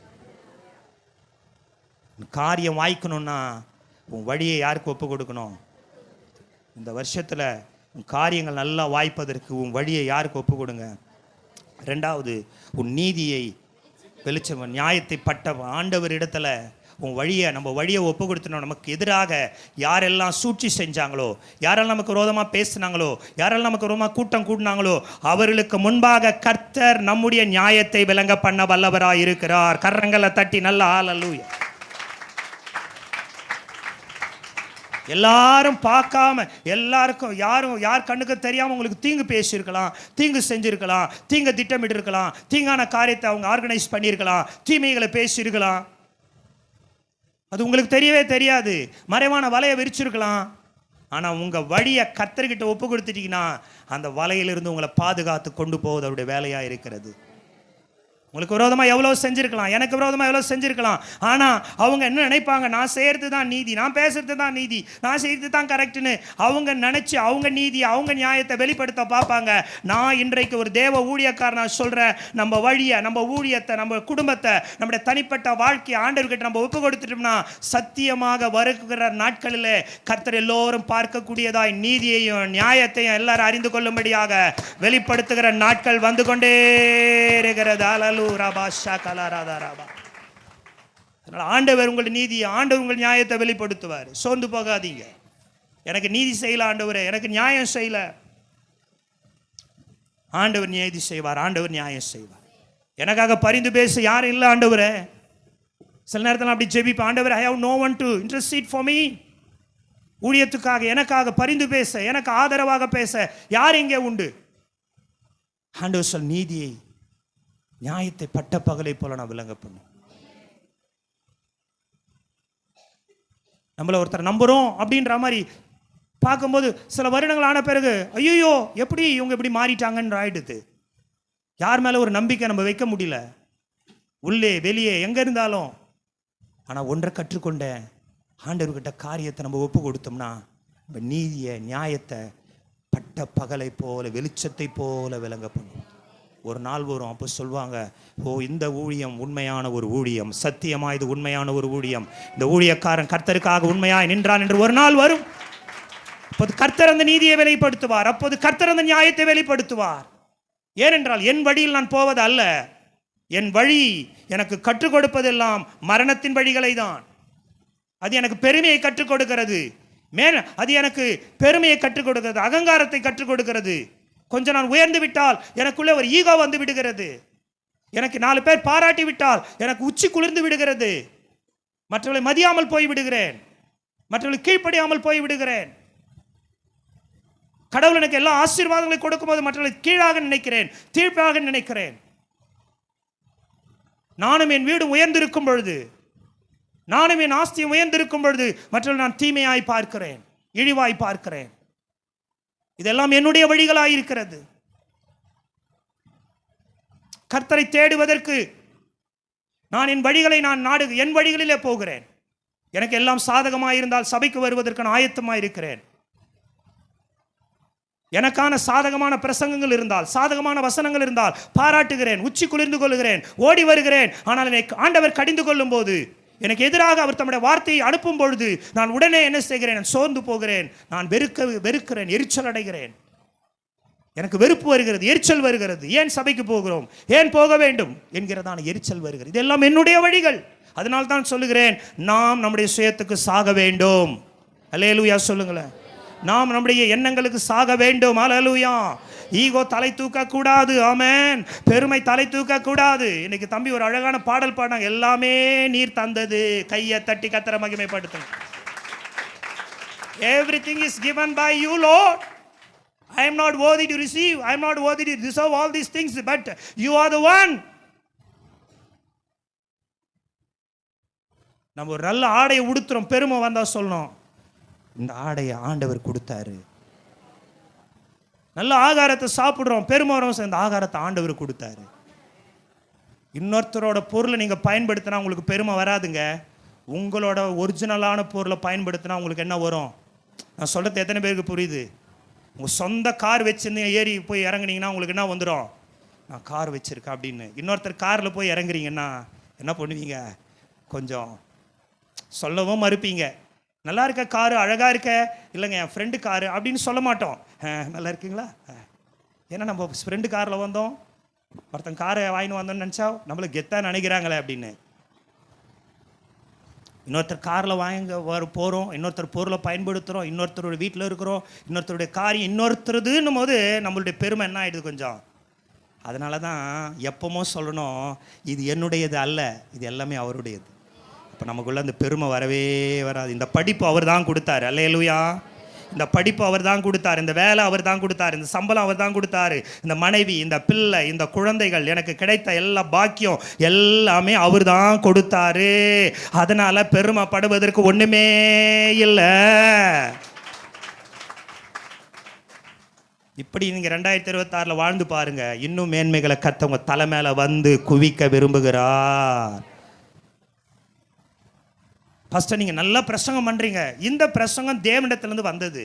காரியம் வாய்க்கணும்னா உன் வழியை யாருக்கு ஒப்பு கொடுக்கணும்? இந்த வருஷத்தில் உன் காரியங்கள் நல்லா வாய்ப்பதற்கு உன் வழியை யாருக்கு ஒப்பு கொடுங்க? ரெண்டாவது, உன் நீதியை வெளிச்சம் நியாயத்தை பட்ட ஆண்டவர் இடத்துல உன் வழியை, நம்ம வழியை ஒப்பு கொடுத்தணும். நமக்கு எதிராக யாரெல்லாம் சூழ்ச்சி செஞ்சாங்களோ, யாரெல்லாம் நமக்கு விரோதமாக பேசினாங்களோ, யாரெல்லாம் நமக்கு விரோதமாக கூட்டம் கூட்டினாங்களோ, அவர்களுக்கு முன்பாக கர்த்தர் நம்முடைய நியாயத்தை விளங்க பண்ண வல்லவராக இருக்கிறார். கரங்களை தட்டி நல்ல ஹல்லேலூயா. எல்லாரும் பார்க்காம, எல்லாருக்கும் யார் கண்ணுக்கு தெரியாமல் உங்களுக்கு தீங்கு பேசியிருக்கலாம், தீங்கு செஞ்சிருக்கலாம், தீங்கு திட்டமிட்டு இருக்கலாம், தீங்கான காரியத்தை அவங்க ஆர்கனைஸ் பண்ணியிருக்கலாம், தீமைகளை பேசியிருக்கலாம். அது உங்களுக்கு தெரியவே தெரியாது. மறைவான வலையை விரிச்சிருக்கலாம். ஆனால் உங்கள் வழியை கர்த்தர்கிட்ட ஒப்பு கொடுத்துட்டீங்கன்னா அந்த வலையிலிருந்து உங்களை பாதுகாத்து கொண்டு போவது அவருடைய வேலையாக இருக்கிறது. உங்களுக்கு விரோதமாக எவ்வளோ செஞ்சுருக்கலாம், எனக்கு விரோதமாக எவ்வளோ செஞ்சுருக்கலாம். ஆனால் அவங்க என்ன நினைப்பாங்க? நான் செய்கிறது தான் நீதி, நான் பேசுறது தான் நீதி, நான் செய்கிறது தான் கரெக்டுன்னு அவங்க நினச்சி அவங்க நீதி, அவங்க நியாயத்தை வெளிப்படுத்த பார்ப்பாங்க. நான் இன்றைக்கு ஒரு தேவ ஊழியக்காரனாக சொல்கிறேன், நம்ம வழியை, நம்ம ஊழியத்தை, நம்ம குடும்பத்தை, நம்முடைய தனிப்பட்ட வாழ்க்கையை ஆண்டவர்கிட்ட நம்ம ஒப்பு கொடுத்துட்டோம்னா சத்தியமாக வருகிற நாட்களில் கர்த்தர் எல்லோரும் பார்க்கக்கூடியதாய் நீதியையும் நியாயத்தையும் எல்லாரும் அறிந்து கொள்ளும்படியாக வெளிப்படுத்துகிற நாட்கள் வந்து கொண்டே இருக்கிறது. ஆண்டவர் உங்கள் நீதி, ஆண்டவர் உங்கள் நியாயத்தை வெளிப்படுத்துவார். சோர்ந்து போகாதீங்க. எனக்கு நீதி செய்யல ஆண்டவரே, எனக்கு நியாயம் செய்யல. ஆண்டவர் நீதி செய்வார், ஆண்டவர் நியாயம் செய்வார். எனக்காக பரிந்து பேச யாரும் இல்லை ஆண்டவரே. சில நேரத்தில் அப்படி ஜெபிப்பேன், ஆண்டவர், I have no one to intercede for me. ஊழியத்துக்காக எனக்காக பரிந்து பேச, எனக்கு ஆதரவாக பேச யார் இங்கே உண்டு? ஆண்டவர் சொல், நீதியை நியாயத்தை பட்ட பகலை போல நான் விளங்க பண்ணும். நம்மள ஒருத்தர் நம்புறோம் அப்படின்ற மாதிரி பார்க்கும்போது சில வருடங்கள் ஆன பிறகு ஐயோ எப்படி இவங்க எப்படி மாறிட்டாங்கன்னு ஆயிடுது. யார் மேலே ஒரு நம்பிக்கை நம்ம வைக்க முடியல, உள்ளே வெளியே எங்கே இருந்தாலும். ஆனால் ஒன்றை கற்றுக்கொண்டேன், ஆண்டவர்கிட்ட காரியத்தை நம்ம ஒப்பு கொடுத்தோம்னா நம்ம நீதியை நியாயத்தை பட்ட பகலை போல வெளிச்சத்தை போல விளங்க பண்ணும். ஒரு நாள் வரும், அப்போ சொல்லுவாங்க, ஓ இந்த ஊழியம் உண்மையான ஒரு ஊழியம், சத்தியமா இது உண்மையான ஒரு ஊழியம், இந்த ஊழியக்காரன் கர்த்தருக்காக உண்மையாய் நின்றான் என்று ஒரு நாள் வரும். அப்போது கர்த்தர் அந்த நீதியை வெளிப்படுத்துவார், அப்போது கர்த்தர் அந்த நியாயத்தை வெளிப்படுத்துவார். ஏனென்றால் என் வழியில் நான் போவது அல்ல, என் வழி எனக்கு கற்றுக் கொடுப்பதெல்லாம் மரணத்தின் வழிகளை தான். அது எனக்கு பெருமையை கற்றுக் கொடுக்கிறது, அது எனக்கு பெருமையை கற்றுக் கொடுக்கிறது, அகங்காரத்தை கற்றுக் கொடுக்கிறது. கொஞ்சம் நான் உயர்ந்து விட்டால் எனக்குள்ளே ஒரு ஈகோ வந்து விடுகிறது. எனக்கு 4 பேர் பாராட்டி விட்டால் எனக்கு உச்சி குளிர்ந்து விடுகிறது. மற்றவர்களை மதியாமல் போய் விடுகிறேன், மற்றவர்களை கீழ்ப்படியாமல் போய் விடுகிறேன். கடவுள் எனக்கு எல்லா ஆசீர்வாதங்களை கொடுக்கும்போது மற்றவர்களை கீழாக நினைக்கிறேன், தீர்ப்பாக நினைக்கிறேன். நானும் என் வீடு உயர்ந்திருக்கும் பொழுது, நானும் என் ஆஸ்தியும் உயர்ந்திருக்கும் பொழுது மற்றவர்கள் நான் தீமையாய் பார்க்கிறேன், இழிவாய் பார்க்கிறேன். இதெல்லாம் என்னுடைய வழிகளாய் இருக்கிறது. கர்த்தரை தேடுவதற்கு நான் என் வழிகளை என் வழிகளிலே போகிறேன். எனக்கு எல்லாம் சாதகமாயிருந்தால் சபைக்கு வருவதற்கு நான் ஆயத்தமாயிருக்கிறேன். எனக்கான சாதகமான பிரசங்கங்கள் இருந்தால், சாதகமான வசனங்கள் இருந்தால் பாராட்டுகிறேன், உச்சி குளிர்ந்து கொள்கிறேன், ஓடி வருகிறேன். ஆனால் என்னை ஆண்டவர் கடிந்து கொள்ளும் போது, எனக்கு எதிராக அவர் தம்முடைய வார்த்தையை அனுப்பும் பொழுது நான் உடனே என்ன செய்கிறேன்? நான் சோர்ந்து போகிறேன், நான் வெறுக்கிறேன், எரிச்சல் அடைகிறேன். எனக்கு வெறுப்பு வருகிறது, எரிச்சல் வருகிறது. ஏன் சபைக்கு போகிறோம், ஏன் போக வேண்டும் என்கிறதான எரிச்சல் வருகிறது. இதெல்லாம் என்னுடைய வழிகள். அதனால் தான் சொல்லுகிறேன், நாம் நம்முடைய சுயத்துக்கு சாக வேண்டும். அல்லேலூயா சொல்லுங்களேன். நாம் நம்முடைய எண்ணங்களுக்கு சாக வேண்டும். அல்லேலூயா. ஈகோ தலை தூக்க கூடாது. ஆமென். பெருமை தலை தூக்க கூடாது. இன்னைக்கு தம்பி ஒரு அழகான பாடல் பாடினாங்க, எல்லாமே நீர் தந்தது, கையை தட்டி கர்த்தரை மகிமைப்படுத்துங்க. Everything is given by you, Lord. I am not worthy to receive, I am not worthy to deserve all these things, but you are the one. நம்ம ஒரு நல்ல ஆடையை உடுத்துறோம், பெருமை வந்தா சொல்லணும், இந்த ஆடையை ஆண்டவர் கொடுத்தாரு. நல்ல ஆகாரத்தை சாப்பிட்றோம், பெருமை வரும், இந்த ஆகாரத்தை ஆண்டவர் கொடுத்தாரு. இன்னொருத்தரோட பொருளை நீங்கள் பயன்படுத்தினா உங்களுக்கு பெருமை வராதுங்க. உங்களோட ஒரிஜினலான பொருளை பயன்படுத்தினா உங்களுக்கு என்ன வரும்? நான் சொல்கிறது எத்தனை பேருக்கு புரியுது? உங்கள் சொந்த கார் வச்சுருந்து ஏறி போய் இறங்குனீங்கன்னா உங்களுக்கு என்ன வந்துடும்? நான் கார் வச்சுருக்கேன் அப்படின்னு. இன்னொருத்தர் காரில் போய் இறங்குறீங்கன்னா என்ன பண்ணுவீங்க? கொஞ்சம் சொல்லவும் மறுப்பீங்க. நல்லா இருக்க காரு, அழகாக இருக்க, இல்லைங்க என் ஃப்ரெண்டு காரு அப்படின்னு சொல்ல மாட்டோம். நல்லா இருக்கீங்களா? ஏன்னா நம்ம ஃப்ரெண்டு காரில் வந்தோம், ஒருத்தன் காரை வாங்கின்னு வந்தோம்னு நினச்சா நம்மளுக்கு கெத்தாக நினைக்கிறாங்களே அப்படின்னு. இன்னொருத்தர் காரில் போகிறோம், இன்னொருத்தர் பொருளை பயன்படுத்துகிறோம், இன்னொருத்தரோட வீட்டில் இருக்கிறோம், இன்னொருத்தருடைய காரியம் இன்னொருத்தருதுன்னும் போது நம்மளுடைய பெருமை என்ன ஆகிடுது கொஞ்சம். அதனால தான் எப்பவும் சொல்லணும், இது என்னுடையது அல்ல, இது எல்லாமே அவருடையது. அப்போ நமக்குள்ளே அந்த பெருமை வரவே வராது. இந்த படிப்பு அவர் தான் கொடுத்தாரு, அல்லேலூயா. இந்த படிப்பு அவர் தான் கொடுத்தார், இந்த வேலை அவர் தான் கொடுத்தார், இந்த சம்பளம் அவர் தான் கொடுத்தாரு, இந்த மனைவி, இந்த பிள்ளை, இந்த குழந்தைகள், எனக்கு கிடைத்த எல்லா பாக்கியம் எல்லாமே அவர் தான் கொடுத்தாரு. அதனால் பெருமைப்படுவதற்கு ஒன்றுமே இல்லை. இப்படி நீங்கள் 2026 வாழ்ந்து பாருங்க. இன்னும் மேன்மைகளை கர்த்தர் தலை மேலே வந்து குவிக்க விரும்புகிறார். ஃபஸ்ட்டு நீங்கள் நல்லா பிரசங்கம் பண்ணுறீங்க. இந்த பிரசங்கம் தேவனிடத்துலேருந்து வந்தது.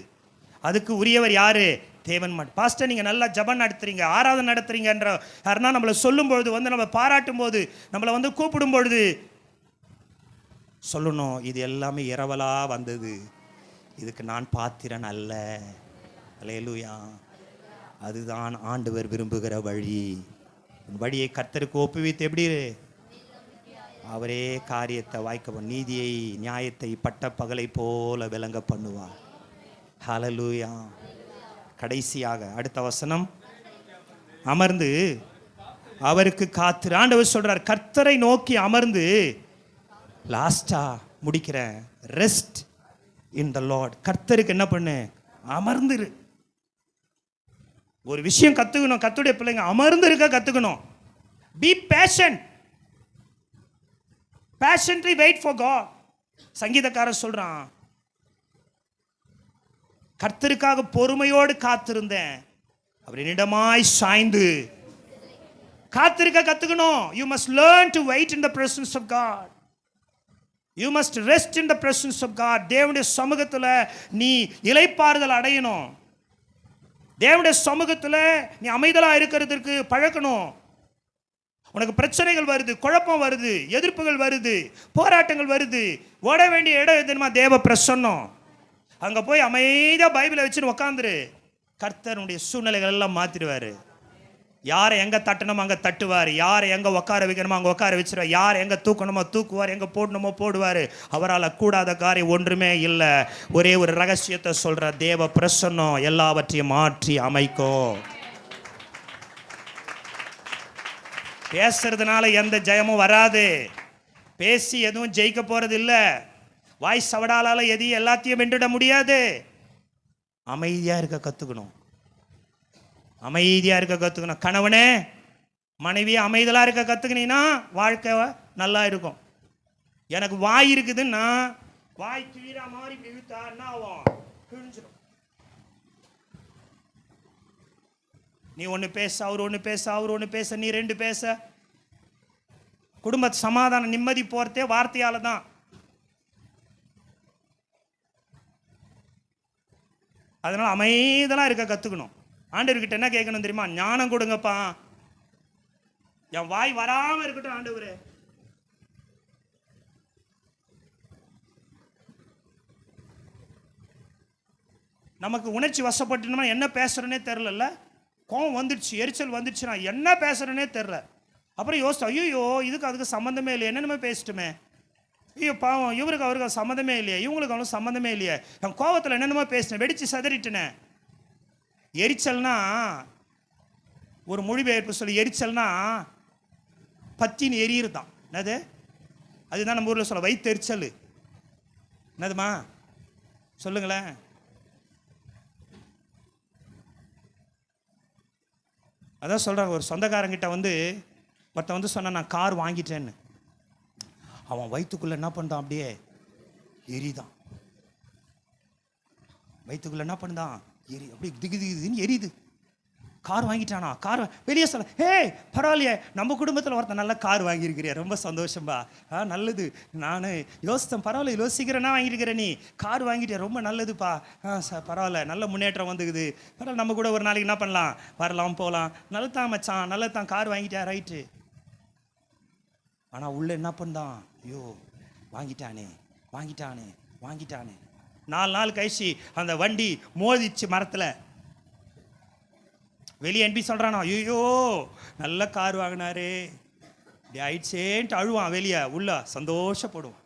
அதுக்கு உரியவர் யார்? தேவன் மட்டும். பாஸ்டர் நீங்கள் நல்லா ஜபம் நடத்துறீங்க, ஆராதனை நடத்துறீங்கன்ற யாருன்னா நம்மளை சொல்லும்பொழுது நம்ம பாராட்டும் போது, நம்மளை கூப்பிடும் பொழுது சொல்லணும், இது எல்லாமே இரவலாக வந்தது, இதுக்கு நான் பாத்திரன் அல்ல. அல்லேலூயா. அதுதான் ஆண்டவர் விரும்புகிற வழி. வழியை கர்த்தருக்கு ஒப்புவித்து எப்படி அவரே காரியத்தை வாய்க்க, நீதியை நியாயத்தை பட்ட பகலை போல விளங்க பண்ணுவார். ஹல்லேலூயா. கடைசியாக அடுத்த வசனம், அமர்ந்து அவருக்கு காத்திரு. ஆண்டவர் சொல்றார், கர்த்தரை நோக்கி அமர்ந்து, லாஸ்டா முடிக்கிறேன், ரெஸ்ட் இன் த லார்ட். கர்த்தருக்கு என்ன பண்ணு? அமர்ந்துரு. ஒரு விஷயம் கத்துக்கணும், கர்த்தருடைய பிள்ளைங்க அமர்ந்து இருக்க கத்துக்கணும். Be patient, patiently wait for God. சங்கீதக்காரன் சொல்றான், கர்த்தருக்காக பொறுமையோடு காத்திருந்தேன், அவர் என்னிடமாய் சாய்ந்து. காத்திருக்க கத்துக்கணும். You must learn to wait in the presence of God. You must rest in the presence of God. தேவனுடைய சமூகத்தில் நீ இளைப்பாறுதல் அடையணும். தேவனுடைய சமூகத்தில் நீ அமைதலாக இருக்கிறதுக்கு பழக்கணும். உனக்கு பிரச்சனைகள் வருது, குழப்பம் வருது, எதிர்ப்புகள் வருது, போராட்டங்கள் வருது, ஓட வேண்டிய இடம் எதுமா? தேவ பிரசன்னம். அங்கே போய் அமைதியாக பைபிளை வச்சுன்னு உக்காந்துரு. கர்த்தருடைய சூழ்நிலைகள் எல்லாம் மாற்றிடுவார். யாரை எங்கே தட்டணுமோ அங்கே தட்டுவார், யாரை எங்கே உட்கார வைக்கணுமோ அங்கே உட்கார வச்சுருவார், யாரை எங்கே தூக்கணுமோ தூக்குவார், எங்கே போடணுமோ போடுவார். அவரால் கூடாத காரியம் ஒன்றுமே இல்லை. ஒரே ஒரு ரகசியத்தை சொல்கிற, தேவ பிரசன்னம் எல்லாவற்றையும் மாற்றி அமைக்கும். பேசுறதுனால எந்த ஜெயமும் வராது. பேசி எதுவும் ஜெயிக்க போகிறது இல்லை. வாய் சவடாலால் எதையும் எல்லாத்தையும் வென்றுட முடியாது. அமைதியாக இருக்க கற்றுக்கணும். அமைதியாக இருக்க கற்றுக்கணும். கணவனே மனைவியை அமைதலாக இருக்க கற்றுக்கினீங்கன்னா வாழ்க்கை நல்லா இருக்கும். எனக்கு வாய் இருக்குதுன்னா வாய் கிழிற மாதிரி இழுத்தா என்ன ஆகும்? கிழிஞ்சிடும். நீ ஒன்று பேச, அவர் ஒன்று பேச, அவர் ஒன்று பேச, நீ ரெண்டு பேச, குடும்ப சமாதானம் நிம்மதி போகிறதே வார்த்தையால் தான். அதனால் அமைதலாக இருக்க கற்றுக்கணும். ஆண்டவர்கிட்ட என்ன கேட்கணும் தெரியுமா? ஞானம் கொடுங்கப்பா, என் வாய் வராமல் இருக்கட்டும் ஆண்டவரே. நமக்கு உணர்ச்சி வசப்பட்டுனா என்ன பேசுறேன்னே தெரிலல்ல. கோவம் வந்துடுச்சு, எரிச்சல் வந்துடுச்சு, நான் என்ன பேசுறேன்னே தெரில. அப்புறம் யோசிச்சு, ஐயோ இதுக்கு அதுக்கு சம்மந்தமே இல்லையே, என்னென்னமே பேசிட்டுமே, ஐயோ பாவம் இவருக்கு அவருக்கு சம்மந்தமே இல்லையே, இவங்களுக்கு அவனுக்கு சம்மந்தமே இல்லையே, என் கோவத்தில் என்னென்னமோ பேசினேன், வெடிச்சு சதறிட்டுனேன். எரிச்சல்னா ஒரு மொழிபெயர்ப்பு சொல்லி, எரிச்சல்னா பத்தின்னு எரியுறதான். என்னது? அதுதான் நம்ம ஊரில் சொல்ல வயிற்றெரிச்சல். என்னதுமா சொல்லுங்களேன். அதான் சொல்கிறாங்க, ஒரு சொந்தக்காரங்கிட்ட ஒருத்தன் சொன்னான், நான் கார் வாங்கிட்டேன்னு. அவன் வயிற்றுக்குள்ளே என்ன பண்ணுறான்? அப்படியே எரிதான். வயிற்றுக்குள்ளே என்ன பண்ணுதான்? அப்படி திகு திகுதுன்னு எரியுது. கார் வாங்கிட்டானா? கார் வெளியே சொல்ல, பரவாயில்லையே, நம்ம குடும்பத்தில் ஒருத்தன் நல்ல கார் வாங்கியிருக்கிறியா, ரொம்ப சந்தோஷம்பா, நல்லது. நான் யோசித்தேன், பரவாயில்ல, இவ்வளோ சீக்கிரம்னா வாங்கியிருக்கிற, நீ கார் வாங்கிட்டே, ரொம்ப நல்லதுப்பா, பரவாயில்ல, நல்ல முன்னேற்றம் வந்துக்குது, பரவாயில்ல, நம்ம கூட ஒரு நாளைக்கு என்ன பண்ணலாம், வரலாம் போகலாம், நல்லதான் மச்சான், நல்லதான், கார் வாங்கிட்டா, ரைட்டு. ஆனால் உள்ள என்ன பண்ணான், ஐயோ வாங்கிட்டானே வாங்கிட்டானே வாங்கிட்டானே. 4 நாள் கழிச்சு அந்த வண்டி மோதிச்சு மரத்தில். வெளியே என்பி சொல்கிறானா, ஐயோ நல்ல கார் வாங்கினாரு, இப்படி ஆயிடுச்சேன்ட்டு அழுவான். வெளியே உள்ள சந்தோஷப்படுவான்.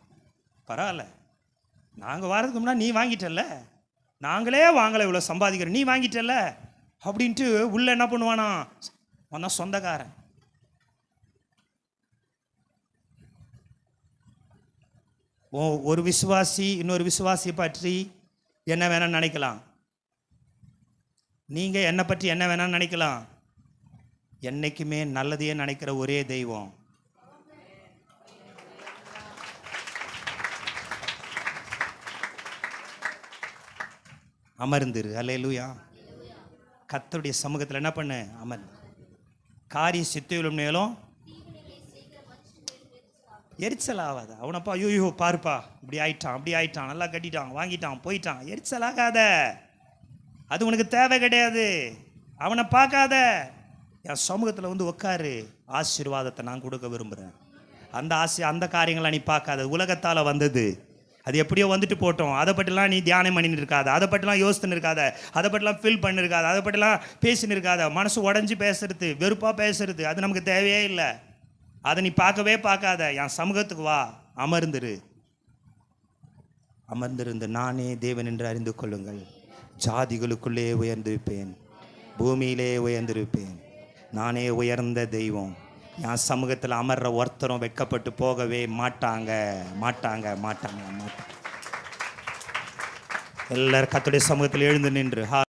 பரவாயில்ல, நாங்கள் வாரதுக்கு முன்னாடி நீ வாங்கிட்டல்ல, நாங்களே வாங்கலை, இவ்வளோ சம்பாதிக்கிறோம், நீ வாங்கிட்டல்ல அப்படின்ட்டு உள்ள என்ன பண்ணுவானா, அவன் சொந்தக்காரன். ஒரு விசுவாசி இன்னொரு விசுவாசியை பற்றி என்ன வேணாம்னு நினைக்கலாம். நீங்கள் என்னை பற்றி என்ன வேணாம்னு நினைக்கலாம். என்னைக்குமே நல்லதையே நினைக்கிற ஒரே தெய்வம் அமர்ந்துரு. அல்லேலூயா. கர்த்தருடைய சமூகத்தில் என்ன பண்ணு, அமர்ந்து. காரிய சித்தியுள்ள மேலும் எரிச்சல் ஆகாத. அவனப்பா ஐயோ பாருப்பா, இப்படி ஆயிட்டான், அப்படி ஆயிட்டான், நல்லா கட்டிட்டான், வாங்கிட்டான், போயிட்டான், எரிச்சல் ஆகாத. அது உனக்கு தேவை கிடையாது. அவனை பார்க்காத, என் சமூகத்தில் வந்து உட்காரு. ஆசீர்வாதத்தை நான் கொடுக்க விரும்புகிறேன். அந்த காரியங்களை நீ பார்க்காத. உலகத்தால் வந்தது, அது எப்படியோ வந்துட்டு போட்டோம். அதை பற்றிலாம் நீ தியானம் பண்ணின்னு இருக்காத, அதை பற்றிலாம் யோசித்துன்னு இருக்காத, அதை பற்றிலாம் ஃபீல் பண்ணிருக்காத, அதை பற்றிலாம் பேசின்னு இருக்காத. மனசு உடஞ்சி பேசுறது, வெறுப்பாக பேசுறது, அது நமக்கு தேவையே இல்லை. அதை நீ பார்க்கவே பார்க்காத. என் சமூகத்துக்கு வா, அமர்ந்துரு. அமர்ந்திருந்து நானே தேவன் என்று அறிந்து கொள்ளுங்கள். ஜாதிகளுக்குள்ளே உயர்ந்திருப்பேன், பூமியிலே உயர்ந்திருப்பேன். நானே உயர்ந்த தெய்வம். என் சமூகத்தில் அமர்ற ஒருத்தரும் வெட்கப்பட்டு போகவே மாட்டாங்க மாட்டாங்க மாட்டாங்க மாட்டாங்க. எல்லாரும் கர்த்தருடைய சமூகத்தில் எழுந்து நின்று